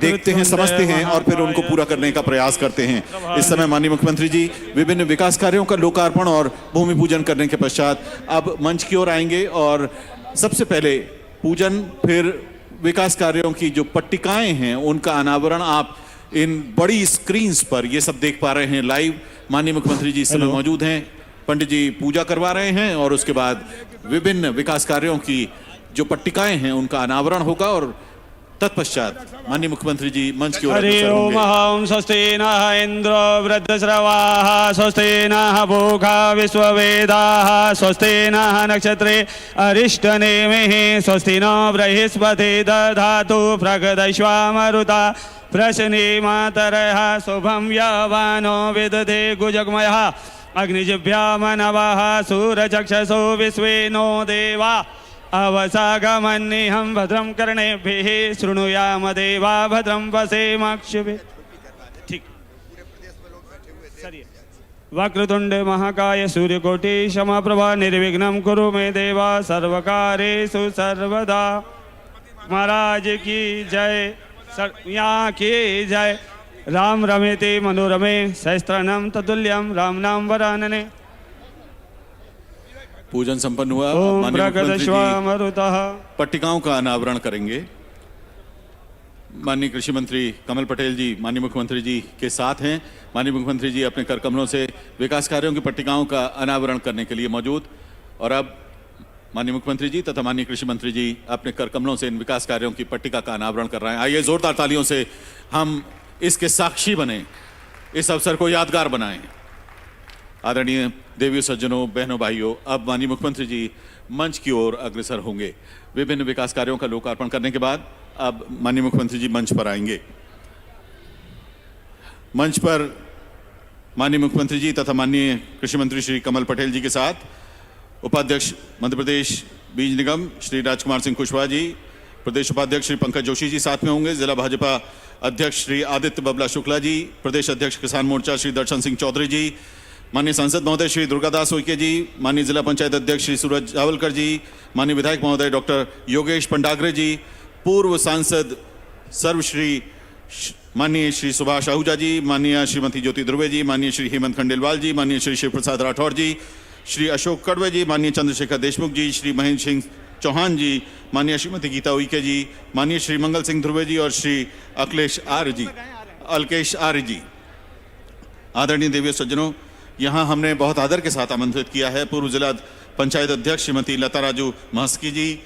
देखते हैं, समझते हैं और फिर उनको पूरा करने का प्रयास करते हैं। इस समय माननीय मुख्यमंत्री जी विभिन्न विकास कार्यों का लोकार्पण और भूमि पूजन करने के पश्चात अब मंच की ओर आएंगे और सबसे पहले पूजन, फिर विकास कार्यों की जो पट्टिकाएं हैं उनका अनावरण आप इन बड़ी स्क्रीन्स पर ये सब देख पा रहे हैं लाइव। माननीय मुख्यमंत्री जी इस समय मौजूद हैं, पंडित जी पूजा करवा रहे हैं और उसके बाद विभिन्न विकास कार्यों की जो पट्टिकाएं हैं उनका अनावरण होगा और तत्पश्चात माननीय मुख्यमंत्री जी मंच की ओर हरि ओम ओम स्वस्ति नः इंद्रो वृद्धश्रवाः स्वस्ति नः भूखा विश्ववेदाः स्वस्ति नः नक्षत्रे अरिष्टनेमिः स्वस्ति नो बृहस्पति दधातु प्रगदैश्वामरुता प्रश्ने मातरः शुभं यवानो विदधे गुजगमयः अग्निजिभ्यामनवः सूरचक्षसो विश्वे नो देवा अवसागमन्निहं भद्रं कर्णेभिः शृणुयाम देवा भद्रं वसेमाक्षिभिः। ठीक वक्रतुंड महाकाय सूर्यकोटि समप्रभा निर्विघ्नं कुरु मे देवा सर्वकारेषु सर्वदा। महाराज की जय, यहाँ की जय। राम रमेते मनोरमे सहस्त्रनाम ततुल्यम राम नाम वरानने। पूजन संपन्न हुआ। ओम माननीय मुख्यमंत्री जी पट्टिकाओं का अनावरण करेंगे। माननीय कृषि मंत्री कमल पटेल जी माननीय मुख्यमंत्री जी के साथ हैं। माननीय मुख्यमंत्री जी अपने कर कमलों से विकास कार्यों की पट्टिकाओं का अनावरण करने के लिए मौजूद। और अब माननीय मुख्यमंत्री जी तथा माननीय कृषि मंत्री जी अपने कर कमलों से इन विकास कार्यों की पट्टिका का अनावरण कर रहे हैं। आइए जोरदार तालियों से हम इसके साक्षी बने, इस अवसर को यादगार बनाएं। आदरणीय देवियों, सज्जनों, बहनों, भाइयों, अब माननीय मुख्यमंत्री जी मंच की ओर अग्रसर होंगे। विभिन्न विकास कार्यों का लोकार्पण करने के बाद अब माननीय मुख्यमंत्री जी मंच पर आएंगे। मंच पर माननीय मुख्यमंत्री जी तथा माननीय कृषि मंत्री श्री कमल पटेल जी के साथ उपाध्यक्ष मध्य प्रदेश बीज निगम श्री राजकुमार सिंह कुशवाहा जी, प्रदेश उपाध्यक्ष श्री पंकज जोशी जी साथ में होंगे। जिला भाजपा अध्यक्ष श्री आदित्य बबला शुक्ला जी, प्रदेश अध्यक्ष किसान मोर्चा श्री दर्शन सिंह चौधरी जी, माननीय सांसद महोदय श्री दुर्गादास उइके जी, माननीय जिला पंचायत अध्यक्ष श्री सूरज जावलकर जी, माननीय विधायक महोदय डॉक्टर योगेश पंडागरे जी, पूर्व सांसद सर्वश्री माननीय श्री सुभाष आहूजा जी, माननीय श्रीमती ज्योति ध्रुवे जी, माननीय श्री हेमंत खंडेलवाल जी, माननीय श्री शिव प्रसाद राठौर जी, श्री अशोक कड़वे जी, माननीय चंद्रशेखर देशमुख जी, श्री महेंद्र सिंह चौहान जी, माननीय श्रीमती गीता उइके जी, माननीय श्री मंगल सिंह ध्रुवे जी और श्री अल्केश आर्य जी। आदरणीय देवियों, सज्जनों, यहाँ हमने बहुत आदर के साथ आमंत्रित किया है पूर्व जिला पंचायत अध्यक्ष श्रीमती लता राजू महस्की जी,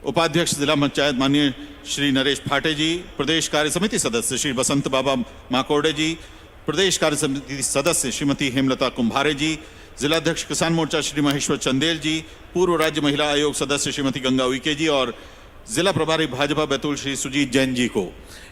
उपाध्यक्ष जिला पंचायत माननीय श्री नरेश फाटे जी, प्रदेश कार्य समिति सदस्य श्री बसंत बाबा माकोड़े जी, प्रदेश कार्य समिति सदस्य श्रीमती हेमलता कुंभारे जी, जिलाध्यक्ष किसान मोर्चा श्री महेश्वर चंदेल जी, पूर्व राज्य महिला आयोग सदस्य श्रीमती गंगा उइके जी और जिला प्रभारी भाजपा बैतूल श्री सुजीत जैन जी को,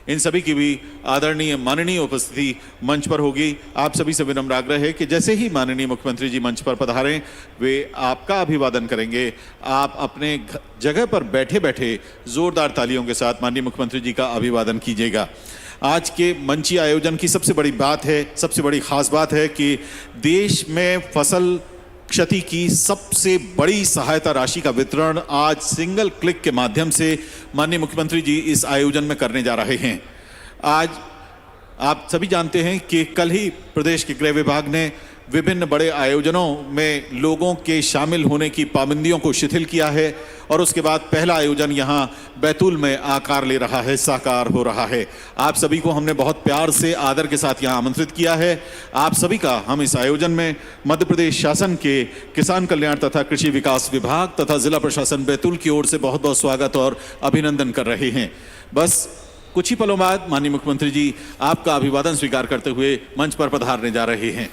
इन सभी की भी आदरणीय माननीय उपस्थिति मंच पर होगी। आप सभी से विनम्र आग्रह है कि जैसे ही माननीय मुख्यमंत्री जी मंच पर पधारें, वे आपका अभिवादन करेंगे। आप अपने जगह पर बैठे बैठे जोरदार तालियों के साथ माननीय मुख्यमंत्री जी का अभिवादन कीजिएगा। आज के मंची आयोजन की सबसे बड़ी बात है, सबसे बड़ी खास बात है कि देश में फसल क्षति की सबसे बड़ी सहायता राशि का वितरण आज सिंगल क्लिक के माध्यम से माननीय मुख्यमंत्री जी इस आयोजन में करने जा रहे हैं। आज आप सभी जानते हैं कि कल ही प्रदेश के गृह विभाग ने विभिन्न बड़े आयोजनों में लोगों के शामिल होने की पाबंदियों को शिथिल किया है और उसके बाद पहला आयोजन यहाँ बैतूल में आकार ले रहा है, साकार हो रहा है। आप सभी को हमने बहुत प्यार से आदर के साथ यहाँ आमंत्रित किया है। आप सभी का हम इस आयोजन में मध्य प्रदेश शासन के किसान कल्याण तथा कृषि विकास विभाग तथा जिला प्रशासन बैतूल की ओर से बहुत बहुत स्वागत और अभिनंदन कर रहे हैं। बस कुछ ही पलों बाद माननीय मुख्यमंत्री जी आपका अभिवादन स्वीकार करते हुए मंच पर पधारने जा रहे हैं।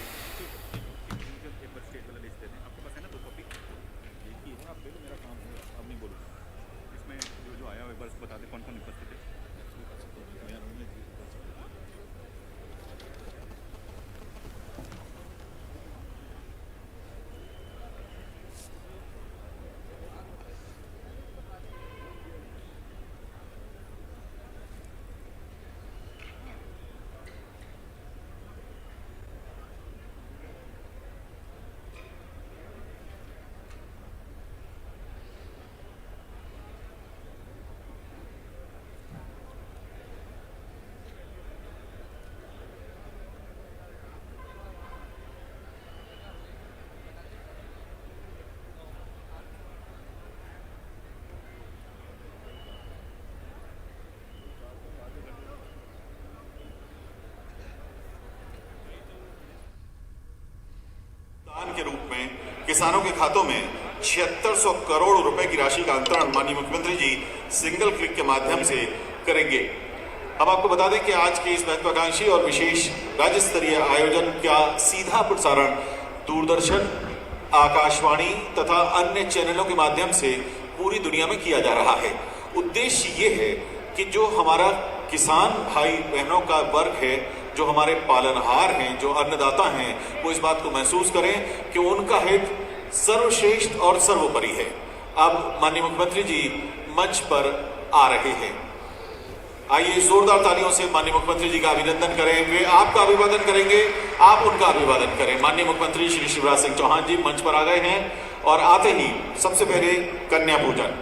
किसानों के खातों में 7600 करोड़ रुपए की राशि का अंतरण माननीय मुख्यमंत्री जी सिंगल क्लिक के माध्यम से करेंगे। हम आपको बता दें कि आज के इस महत्वाकांक्षी और विशेष राज्य स्तरीय आयोजन का सीधा प्रसारण दूरदर्शन, आकाशवाणी तथा अन्य चैनलों के माध्यम से पूरी दुनिया में किया जा रहा है। उद्देश्य ये है कि जो हमारा किसान भाई बहनों का वर्ग है, जो हमारे पालनहार हैं, जो अन्नदाता हैं, वो इस बात को महसूस करें कि उनका हित सर्वश्रेष्ठ और सर्वोपरि है। अब माननीय मुख्यमंत्री जी मंच पर आ रहे हैं। आइए जोरदार तालियों से माननीय मुख्यमंत्री जी का अभिनंदन करें। वे आपका अभिवादन करेंगे, आप उनका अभिवादन करें। माननीय मुख्यमंत्री श्री शिवराज सिंह चौहान जी मंच पर आ गए हैं और आते ही सबसे पहले कन्या पूजन,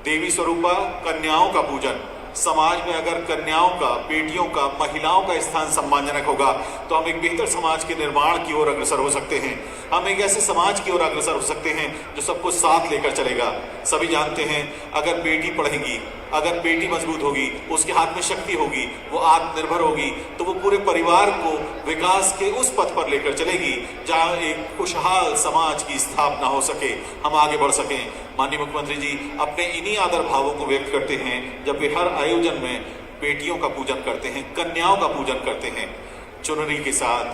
देवी स्वरूपा कन्याओं का पूजन। समाज में अगर कन्याओं का, बेटियों का, महिलाओं का स्थान सम्मानजनक होगा तो हम एक बेहतर समाज के निर्माण की ओर अग्रसर हो सकते हैं। हम एक ऐसे समाज की ओर अग्रसर हो सकते हैं जो सबको साथ लेकर चलेगा। सभी जानते हैं अगर बेटी पढ़ेगी, अगर बेटी मजबूत होगी, उसके हाथ में शक्ति होगी, वो आत्मनिर्भर होगी, तो वो पूरे परिवार को विकास के उस पथ पर लेकर चलेगी जहां एक खुशहाल समाज की स्थापना हो सके, हम आगे बढ़ सकें। माननीय मुख्यमंत्री जी अपने इन्हीं आदर भावों को व्यक्त करते हैं जब वे हर आयोजन में बेटियों का पूजन करते हैं, कन्याओं का पूजन करते हैं। चुनरी के साथ,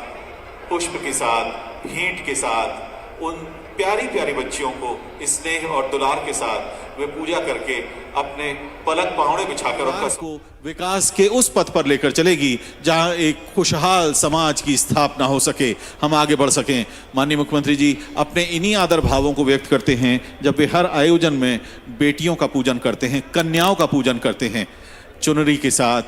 पुष्प के साथ, भेंट के साथ उन प्यारी प्यारी बच्चियों को स्नेह और दुलार के साथ वे पूजा करके अपने पलक पावड़े बिछाकर उनका को विकास के उस पथ पर लेकर चलेगी जहां एक खुशहाल समाज की स्थापना हो सके, हम आगे बढ़ सकें। माननीय मुख्यमंत्री जी अपने इन्हीं आदर भावों को व्यक्त करते हैं जब वे हर आयोजन में बेटियों का पूजन करते हैं, कन्याओं का पूजन करते हैं। चुनरी के साथ,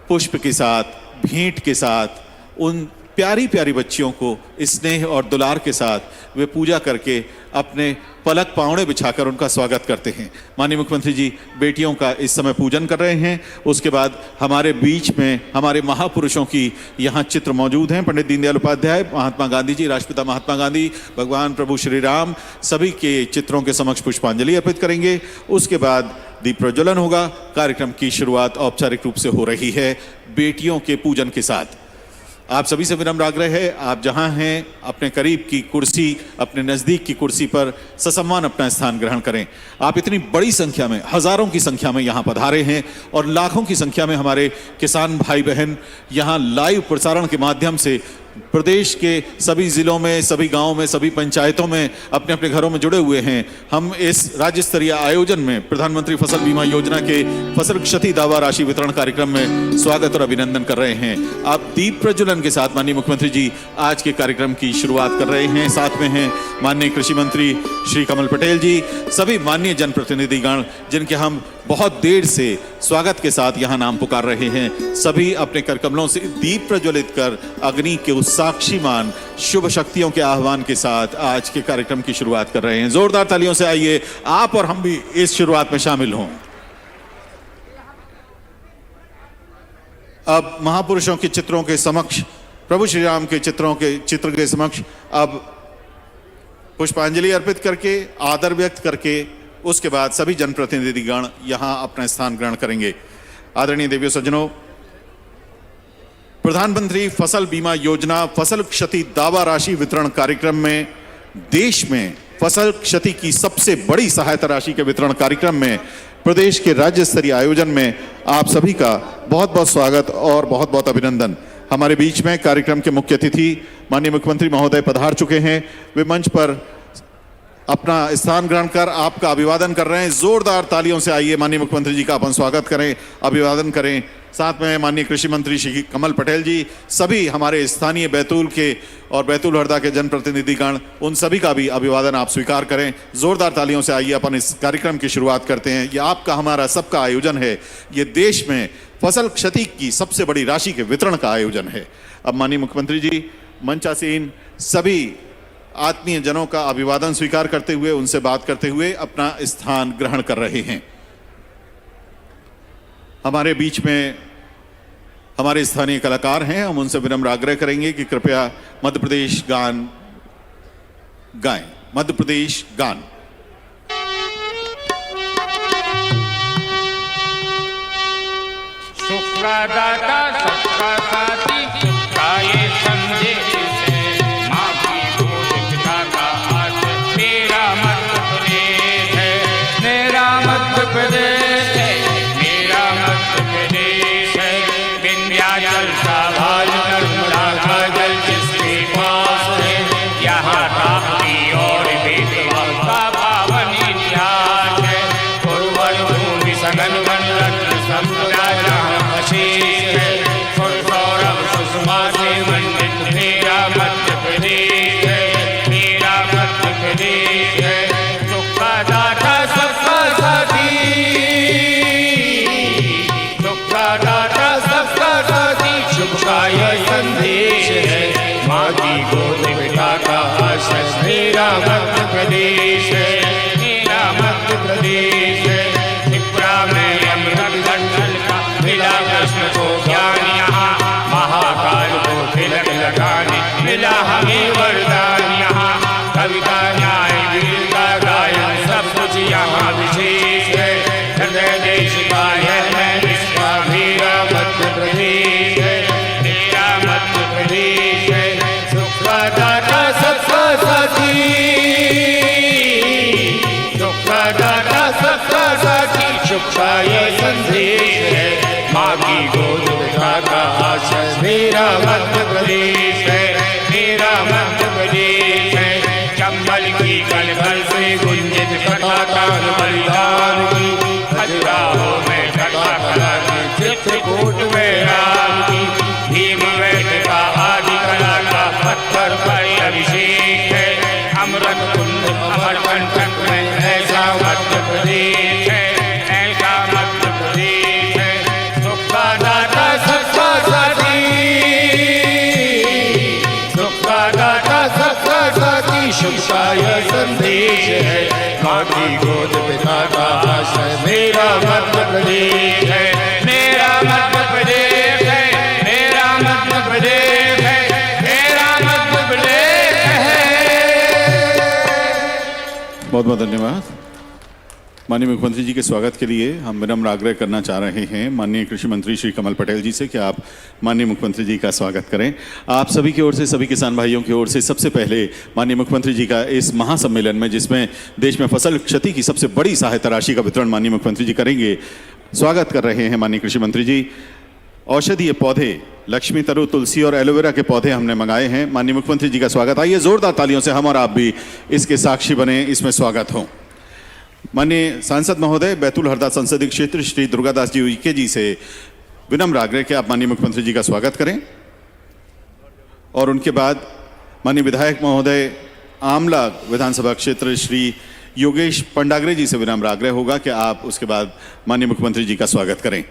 पुष्प के साथ, भेंट के साथ उन प्यारी प्यारी बच्चियों को स्नेह और दुलार के साथ वे पूजा करके अपने पलक पावड़े बिछाकर उनका स्वागत करते हैं। माननीय मुख्यमंत्री जी बेटियों का इस समय पूजन कर रहे हैं। उसके बाद हमारे बीच में हमारे महापुरुषों की यहाँ चित्र मौजूद हैं। पंडित दीनदयाल उपाध्याय, महात्मा गांधी जी, राष्ट्रपिता महात्मा गांधी, भगवान प्रभु श्री राम, सभी के चित्रों के समक्ष पुष्पांजलि अर्पित करेंगे। उसके बाद दीप प्रज्वलन होगा। कार्यक्रम की शुरुआत औपचारिक रूप से हो रही है बेटियों के पूजन के साथ। आप सभी से विनम्र आग्रह है, आप जहां हैं अपने करीब की कुर्सी, अपने नज़दीक की कुर्सी पर ससम्मान अपना स्थान ग्रहण करें। आप इतनी बड़ी संख्या में, हजारों की संख्या में यहाँ पधारे हैं और लाखों की संख्या में हमारे किसान भाई बहन यहाँ लाइव प्रसारण के माध्यम से प्रदेश के सभी जिलों में, सभी गांवों में, सभी पंचायतों में अपने अपने घरों में जुड़े हुए हैं। हम इस राज्य स्तरीय आयोजन में प्रधानमंत्री फसल बीमा योजना के फसल क्षति दावा राशि वितरण कार्यक्रम में स्वागत और अभिनंदन कर रहे हैं। आप दीप प्रज्वलन के साथ माननीय मुख्यमंत्री जी आज के कार्यक्रम की शुरुआत कर रहे हैं। साथ में हैं माननीय कृषि मंत्री श्री कमल पटेल जी, सभी माननीय जनप्रतिनिधिगण जिनके हम बहुत देर से स्वागत के साथ यहाँ नाम पुकार रहे हैं। सभी अपने करकमलों से दीप प्रज्वलित कर अग्नि के उस साक्षीमान शुभ शक्तियों के आह्वान के साथ आज के कार्यक्रम की शुरुआत कर रहे हैं। जोरदार तालियों से आइए आप और हम भी इस शुरुआत में शामिल हों। अब महापुरुषों के चित्रों के समक्ष, प्रभु श्री राम के चित्र के समक्ष अब पुष्पांजलि अर्पित करके, आदर व्यक्त करके उसके बाद सभी जनप्रतिनिधिगण यहां अपना स्थान ग्रहण करेंगे। आदरणीय देवियों सज्जनों, प्रधानमंत्री फसल बीमा योजना फसल क्षति दावा राशि वितरण कार्यक्रम में देश में फसल क्षति की सबसे बड़ी सहायता राशि के वितरण कार्यक्रम में प्रदेश के राज्य स्तरीय आयोजन में आप सभी का बहुत बहुत स्वागत और बहुत बहुत अभिनंदन। हमारे बीच में कार्यक्रम के मुख्य अतिथि माननीय मुख्यमंत्री महोदय पधार चुके हैं। वे मंच पर अपना स्थान ग्रहण कर आपका अभिवादन कर रहे हैं। जोरदार तालियों से आइए माननीय मुख्यमंत्री जी का अपन स्वागत करें, अभिवादन करें। साथ में माननीय कृषि मंत्री श्री कमल पटेल जी, सभी हमारे स्थानीय बैतूल के और बैतूल हरदा के जनप्रतिनिधिगण, उन सभी का भी अभिवादन आप स्वीकार करें। जोरदार तालियों से आइए अपन इस कार्यक्रम की शुरुआत करते हैं। ये आपका, हमारा सबका आयोजन है। ये देश में फसल क्षति की सबसे बड़ी राशि के वितरण का आयोजन है। अब माननीय मुख्यमंत्री जी मंचासीन सभी आत्मीय जनों का अभिवादन स्वीकार करते हुए, उनसे बात करते हुए अपना स्थान ग्रहण कर रहे हैं। हमारे बीच में हमारे स्थानीय कलाकार हैं, हम उनसे विनम्र आग्रह करेंगे कि कृपया मध्य प्रदेश गान गाएं। मध्य प्रदेश गान। सुखदाता सबका साथी, सुखाए संदेश से माँ की भोज पिता का आस मेरा मध्य प्रदेश है, मेरा मध्य प्रदेश है। त्रिपुरा में अमृत दंडन का मिला कृष्ण को ज्ञान, यहाँ महाकाल को तिलक लगाने मिला हमें वरदान। यहाँ कविता न्याय वीर का गायन सब कुछ यहाँ विशेष है। हृदय देश का यह मैं इसका मेरा मध्य प्रदेश है, मेरा मध्य प्रदेश है। सुख का दाता सबका साथी, सुख का दाता सबका साथी, सुख का ये संदेश है। माँ की गोद पिता का आश्रय, मेरा मध्य प्रदेश है, मेरा मध्य प्रदेश है। चंबल की कल कल से गुंजित कथा तान बलिदान की, खजुराहो में कथा कला की, चित्रकूट में राम की, भीम वेटिका आदि कला का पत्थर पर अभिषेक है। अमृत कुंड अमरकंटक में ऐसा मध्य प्रदेश है, ऐसा मध्य प्रदेश है। सुख का दाता सबका साथी, सुख का दाता सबका साथी, सुख का यह संदेश है। माँ की गोद पिता का आश्रय, मेरा मध्य प्रदेश है, मेरा मध्य प्रदेश है, मेरा मध्य प्रदेश है, मेरा मध्य प्रदेश है। बहुत बहुत धन्यवाद। माननीय मुख्यमंत्री जी के स्वागत के लिए हम विनम्र आग्रह करना चाह रहे हैं माननीय कृषि मंत्री श्री कमल पटेल जी से कि आप माननीय मुख्यमंत्री जी का स्वागत करें। आप सभी की ओर से, सभी किसान भाइयों की ओर से सबसे पहले माननीय मुख्यमंत्री जी का इस महासम्मेलन में, जिसमें देश में फसल क्षति की सबसे बड़ी सहायता राशि का वितरण माननीय मुख्यमंत्री जी करेंगे, स्वागत कर रहे हैं माननीय कृषि मंत्री जी। औषधीय पौधे लक्ष्मी तरु, तुलसी और एलोवेरा के पौधे हमने मंगाए हैं। माननीय मुख्यमंत्री जी का स्वागत, आइए जोरदार तालियों से हम और आप भी इसके साक्षी बने, इसमें स्वागत हो। माननीय सांसद महोदय, बैतूल हरदा संसदीय क्षेत्र श्री दुर्गादास जी उइके जी से विनम्र आग्रह कि आप माननीय मुख्यमंत्री जी का स्वागत करें। और उनके बाद माननीय विधायक महोदय, आमला विधानसभा क्षेत्र श्री योगेश पंडाग्रे जी से विनम्र आग्रह होगा कि आप उसके बाद माननीय मुख्यमंत्री जी का स्वागत करें।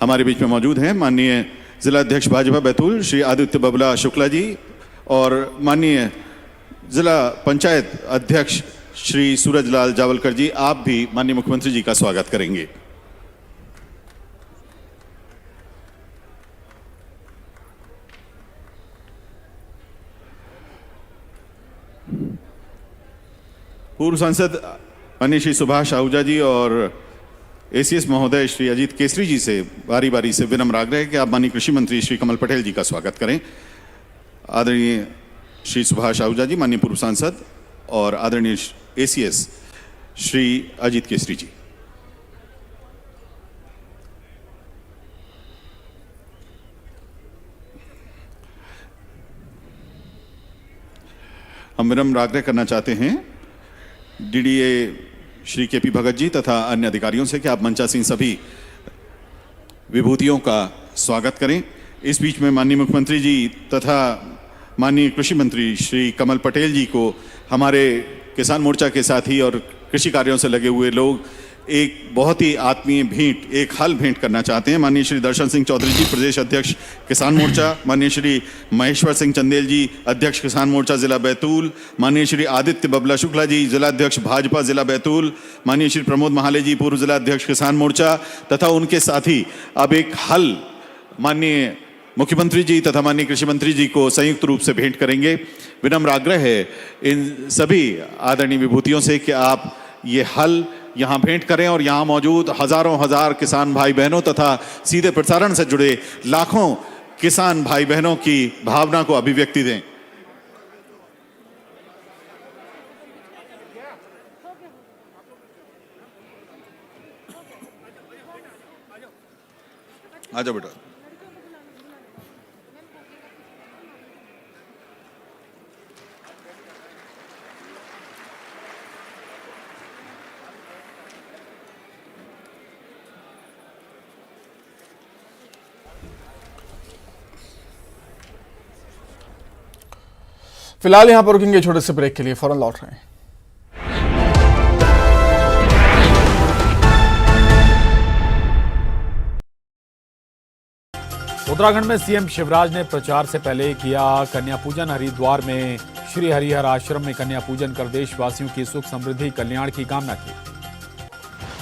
हमारे बीच में मौजूद हैं माननीय जिला अध्यक्ष भाजपा बैतूल श्री आदित्य बबला शुक्ला जी और माननीय जिला पंचायत अध्यक्ष श्री सूरजलाल जावलकर जी, आप भी माननीय मुख्यमंत्री जी का स्वागत करेंगे। पूर्व सांसद माननीय श्री सुभाष आहूजा जी और एसीएस महोदय श्री अजीत केसरी जी से बारी बारी से विनम्र आग्रह है कि आप माननीय कृषि मंत्री श्री कमल पटेल जी का स्वागत करें। आदरणीय श्री सुभाष आहूजा जी, माननीय पूर्व सांसद, और आदरणीय एसीएस श्री अजीत केसरी जी। हम विनम्र आग्रह करना चाहते हैं डीडीए श्री केपी भगत जी तथा अन्य अधिकारियों से कि आप मंचासीन सभी विभूतियों का स्वागत करें। इस बीच में माननीय मुख्यमंत्री जी तथा माननीय कृषि मंत्री श्री कमल पटेल जी को हमारे किसान मोर्चा के साथी और कृषि कार्यों से लगे हुए लोग एक बहुत ही आत्मीय भेंट, एक हल भेंट करना चाहते हैं। माननीय श्री दर्शन सिंह चौधरी जी, प्रदेश अध्यक्ष किसान मोर्चा, माननीय श्री महेश्वर सिंह चंदेल जी, अध्यक्ष किसान मोर्चा जिला बैतूल, माननीय श्री आदित्य बबला शुक्ला जी, जिला अध्यक्ष भाजपा जिला बैतूल, माननीय श्री प्रमोद महाले जी, पूर्व जिला अध्यक्ष किसान मोर्चा, तथा उनके साथी अब एक हल माननीय मुख्यमंत्री जी तथा माननीय कृषि मंत्री जी को संयुक्त रूप से भेंट करेंगे। विनम्र आग्रह है इन सभी आदरणीय विभूतियों से कि आप ये हल यहाँ भेंट करें और यहाँ मौजूद हजारों हजार किसान भाई बहनों तथा सीधे प्रसारण से जुड़े लाखों किसान भाई बहनों की भावना को अभिव्यक्ति दें। आ जाओ बेटा। फिलहाल यहां पर रुकेंगे छोटे से ब्रेक के लिए, फौरन लौट रहे हैं। उत्तराखंड में सीएम शिवराज ने प्रचार से पहले किया कन्या पूजन। हरिद्वार में श्री हरिहर आश्रम में कन्या पूजन कर देशवासियों की सुख समृद्धि कल्याण की कामना की।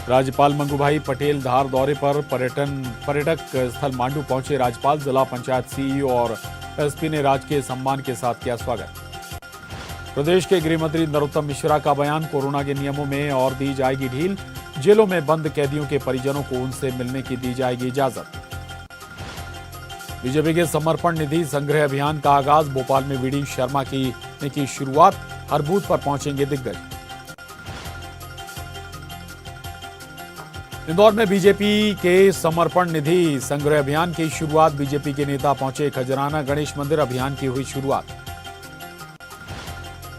राज्यपाल मंगूभाई पटेल धार दौरे पर पर्यटक स्थल मांडू पहुंचे। राज्यपाल, जिला पंचायत सीईओ और एसपी ने राजकीय सम्मान के साथ किया स्वागत। प्रदेश के गृह मंत्री नरोत्तम मिश्रा का बयान, कोरोना के नियमों में और दी जाएगी ढील। जेलों में बंद कैदियों के परिजनों को उनसे मिलने की दी जाएगी इजाजत। बीजेपी के समर्पण निधि संग्रह अभियान का आगाज, भोपाल में वीडी शर्मा की शुरुआत। हर बूथ पर पहुंचेंगे दिग्गज। इंदौर में बीजेपी के समर्पण निधि संग्रह अभियान की शुरुआत। बीजेपी के नेता पहुंचे खजराना गणेश मंदिर, अभियान की हुई शुरुआत।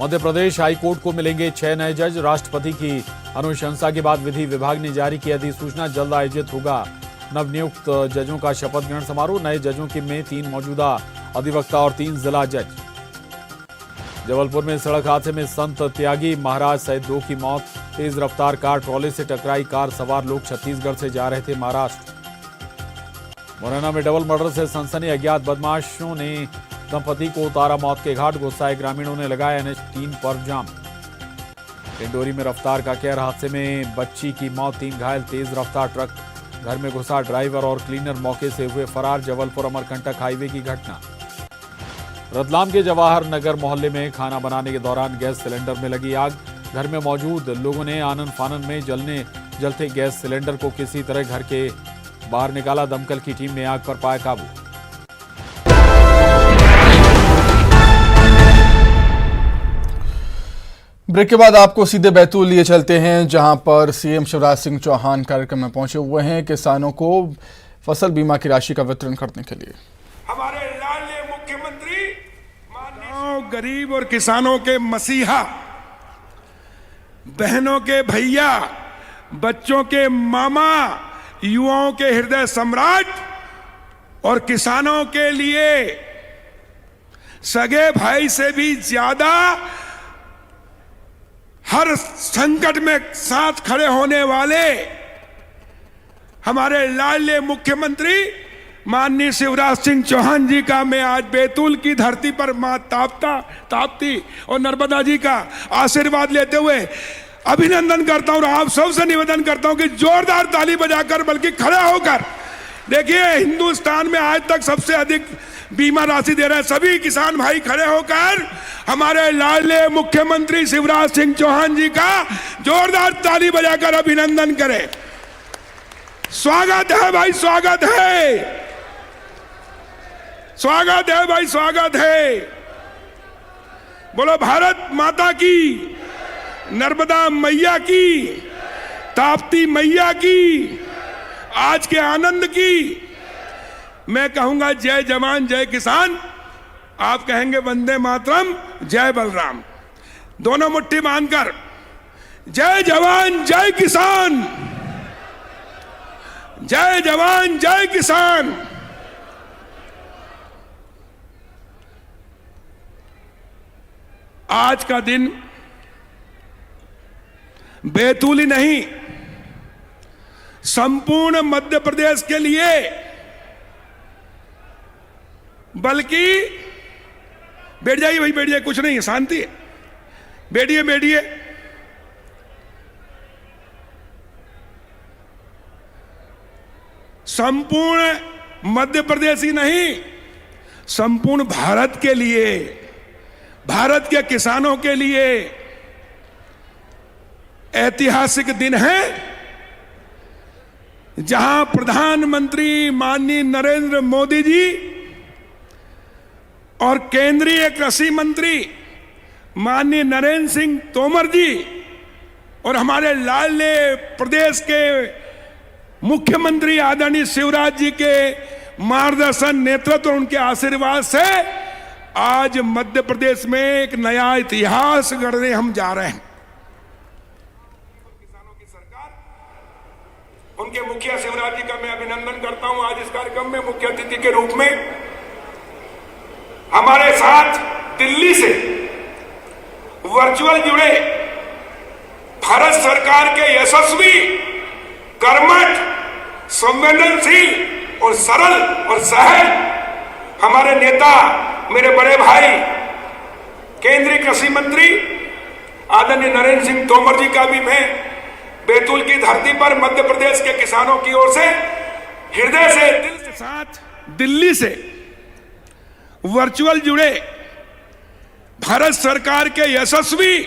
मध्य प्रदेश हाईकोर्ट को मिलेंगे 6 नए जज। राष्ट्रपति की अनुशंसा के बाद विधि विभाग ने जारी की अधिसूचना। जल्द आयोजित होगा नवनियुक्त जजों का शपथ ग्रहण समारोह। नए जजों के में 3 मौजूदा अधिवक्ता और 3 जिला जज। जबलपुर में सड़क हादसे में संत त्यागी महाराज सहित 2 की मौत। तेज रफ्तार कार ट्रॉले से टकराई। कार सवार लोग छत्तीसगढ़ से जा रहे थे महाराष्ट्र। मुरैना में डबल मर्डर से सनसनी, अज्ञात बदमाशों ने दंपति को उतारा मौत के घाट। गुस्साए ग्रामीणों ने लगाया NH3 पर जाम। डिंडोरी में रफ्तार का कहर, हादसे में बच्ची की मौत, 3 घायल। तेज रफ्तार ट्रक घर में घुसा, ड्राइवर और क्लीनर मौके से हुए फरार। जबलपुर अमरकंटक हाईवे की घटना। रतलाम के जवाहर नगर मोहल्ले में खाना बनाने के दौरान गैस सिलेंडर में लगी आग। घर में मौजूद लोगों ने आनन फानन में जलते गैस सिलेंडर को किसी तरह घर के बाहर निकाला। दमकल की टीम ने आग पर पाया काबू। ब्रेक के बाद आपको सीधे बैतूल लिए चलते हैं, जहां पर सीएम शिवराज सिंह चौहान कार्यक्रम में पहुंचे हुए हैं किसानों को फसल बीमा की राशि का वितरण करने के लिए। हमारे लाडले मुख्यमंत्री गरीब और किसानों के मसीहा, बहनों के भैया, बच्चों के मामा, युवाओं के हृदय सम्राट और किसानों के लिए सगे भाई से भी ज्यादा हर संकट में साथ खड़े होने वाले हमारे लाडले मुख्यमंत्री माननीय शिवराज सिंह चौहान जी का मैं आज बैतूल की धरती पर मां ताप्ती और नर्मदा जी का आशीर्वाद लेते हुए अभिनंदन करता हूं। और आप सबसे निवेदन करता हूं कि जोरदार ताली बजाकर, बल्कि खड़े होकर देखिए, हिंदुस्तान में आज तक सबसे अधिक बीमा राशि दे रहे हैं सभी किसान भाई। खड़े होकर हमारे लाडले मुख्यमंत्री शिवराज सिंह चौहान जी का जोरदार ताली बजाकर अभिनंदन करें। स्वागत है भाई, स्वागत है, स्वागत है भाई, स्वागत है। बोलो भारत माता की, नर्मदा मैया की, ताप्ती मैया की, आज के आनंद की। मैं कहूंगा जय जवान जय किसान, आप कहेंगे वंदे मातरम जय बलराम। दोनों मुट्ठी बांधकर जय जवान जय किसान, जय जवान जय किसान। आज का दिन बैतूल ही नहीं, संपूर्ण मध्य प्रदेश के लिए, बल्कि बैठ जाइए भाई, बैठ जाइए, कुछ नहीं है, शांति है, बैठिए बैठिए। संपूर्ण मध्य प्रदेश ही नहीं, संपूर्ण भारत के लिए, भारत के किसानों के लिए ऐतिहासिक दिन है, जहां प्रधानमंत्री माननीय नरेंद्र मोदी जी और केंद्रीय कृषि मंत्री माननीय नरेंद्र सिंह तोमर जी और हमारे लाडले प्रदेश के मुख्यमंत्री आदरणीय शिवराज जी के मार्गदर्शन, नेतृत्व और उनके आशीर्वाद से आज मध्य प्रदेश में एक नया इतिहास गढ़ने हम जा रहे हैं। किसानों की सरकार, उनके मुखिया शिवराज जी का मैं अभिनंदन करता हूं। आज इस कार्यक्रम में मुख्य अतिथि के रूप में हमारे साथ दिल्ली से वर्चुअल जुड़े भारत सरकार के यशस्वी, कर्मठ, संवेदनशील और सरल और सहज हमारे नेता, मेरे बड़े भाई केंद्रीय कृषि मंत्री आदरणीय नरेंद्र सिंह तोमर जी का भी मैं बैतूल की धरती पर मध्य प्रदेश के किसानों की ओर से हृदय से दिल के साथ दिल्ली से वर्चुअल जुड़े भारत सरकार के यशस्वी,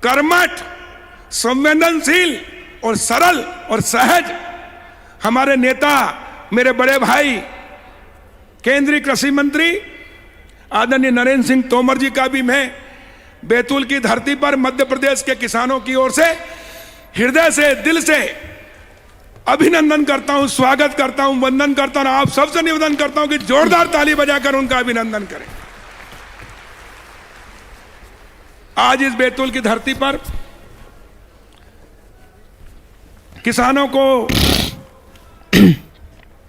कर्मठ, संवेदनशील और सरल और सहज हमारे नेता, मेरे बड़े भाई केंद्रीय कृषि मंत्री आदरणीय नरेंद्र सिंह तोमर जी का भी मैं बैतूल की धरती पर मध्य प्रदेश के किसानों की ओर से हृदय से, दिल से अभिनंदन करता हूं, स्वागत करता हूं, वंदन करता हूं। आप सबसे निवेदन करता हूं कि जोरदार ताली बजाकर उनका अभिनंदन करें। आज इस बैतूल की धरती पर किसानों को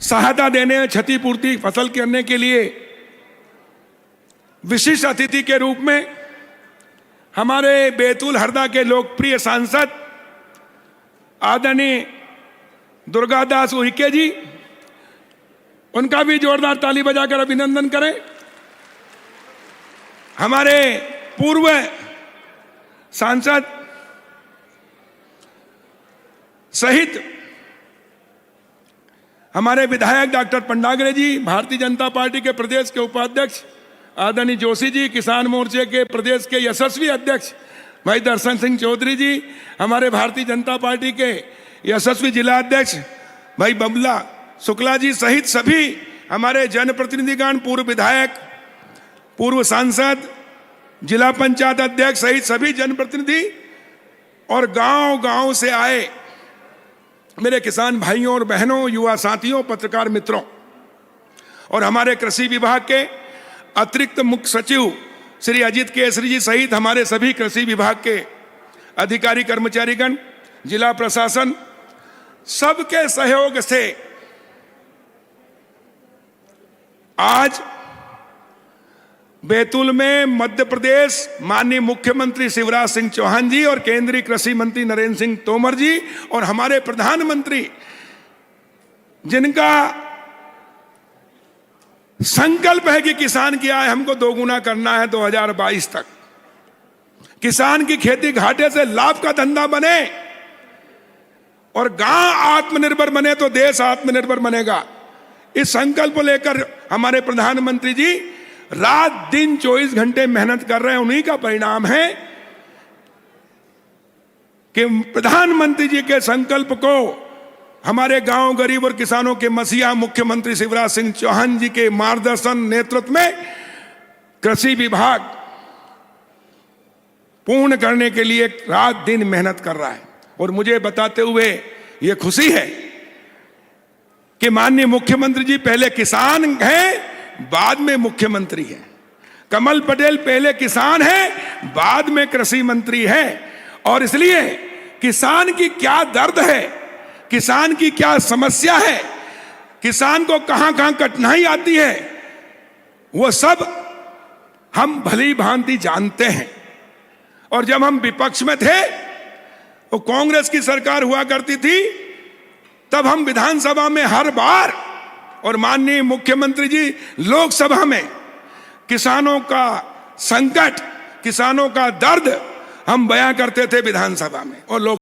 सहायता देने, क्षतिपूर्ति फसल करने के लिए विशिष्ट अतिथि के रूप में हमारे बैतूल हरदा के लोकप्रिय सांसद आदरणीय दुर्गादास उइके जी, उनका भी जोरदार ताली बजाकर अभिनंदन करें। हमारे पूर्व सांसद सहित हमारे विधायक डॉक्टर पंडागरे जी, भारतीय जनता पार्टी के प्रदेश के उपाध्यक्ष आदरणीय जोशी जी, किसान मोर्चे के प्रदेश के यशस्वी अध्यक्ष भाई दर्शन सिंह चौधरी जी, हमारे भारतीय जनता पार्टी के यशस्वी जिला अध्यक्ष भाई बबला शुक्ला जी सहित सभी हमारे जनप्रतिनिधिगण, पूर्व विधायक, पूर्व सांसद, जिला पंचायत अध्यक्ष सहित सभी जनप्रतिनिधि और गांव-गांव से आए मेरे किसान भाइयों और बहनों, युवा साथियों, पत्रकार मित्रों और हमारे कृषि विभाग के अतिरिक्त मुख्य सचिव श्री अजीत केसरी जी सहित हमारे सभी कृषि विभाग के अधिकारी कर्मचारीगण, जिला प्रशासन, सबके सहयोग से आज बैतूल में मध्य प्रदेश माननीय मुख्यमंत्री शिवराज सिंह चौहान जी और केंद्रीय कृषि मंत्री नरेंद्र सिंह तोमर जी और हमारे प्रधानमंत्री, जिनका संकल्प है कि किसान की आय हमको दोगुना करना है 2022 तक, किसान की खेती घाटे से लाभ का धंधा बने और गांव आत्मनिर्भर बने तो देश आत्मनिर्भर बनेगा। इस संकल्प को लेकर हमारे प्रधानमंत्री जी रात दिन 24 घंटे मेहनत कर रहे हैं। उन्हीं का परिणाम है कि प्रधानमंत्री जी के संकल्प को हमारे गांव, गरीब और किसानों के मसीहा मुख्यमंत्री शिवराज सिंह चौहान जी के मार्गदर्शन, नेतृत्व में कृषि विभाग पूर्ण करने के लिए रात दिन मेहनत कर रहा है। और मुझे बताते हुए ये खुशी है कि माननीय मुख्यमंत्री जी पहले किसान हैं, बाद में मुख्यमंत्री हैं। कमल पटेल पहले किसान हैं, बाद में कृषि मंत्री हैं। और इसलिए किसान की क्या दर्द है, किसान की क्या समस्या है, किसान को कहां कहां कठिनाई आती है, वो सब हम भली भांति जानते हैं। और जब हम विपक्ष में थे, वो कांग्रेस की सरकार हुआ करती थी, तब हम विधानसभा में हर बार और माननीय मुख्यमंत्री जी लोकसभा में किसानों का संकट, किसानों का दर्द हम बयां करते थे विधानसभा में और लोक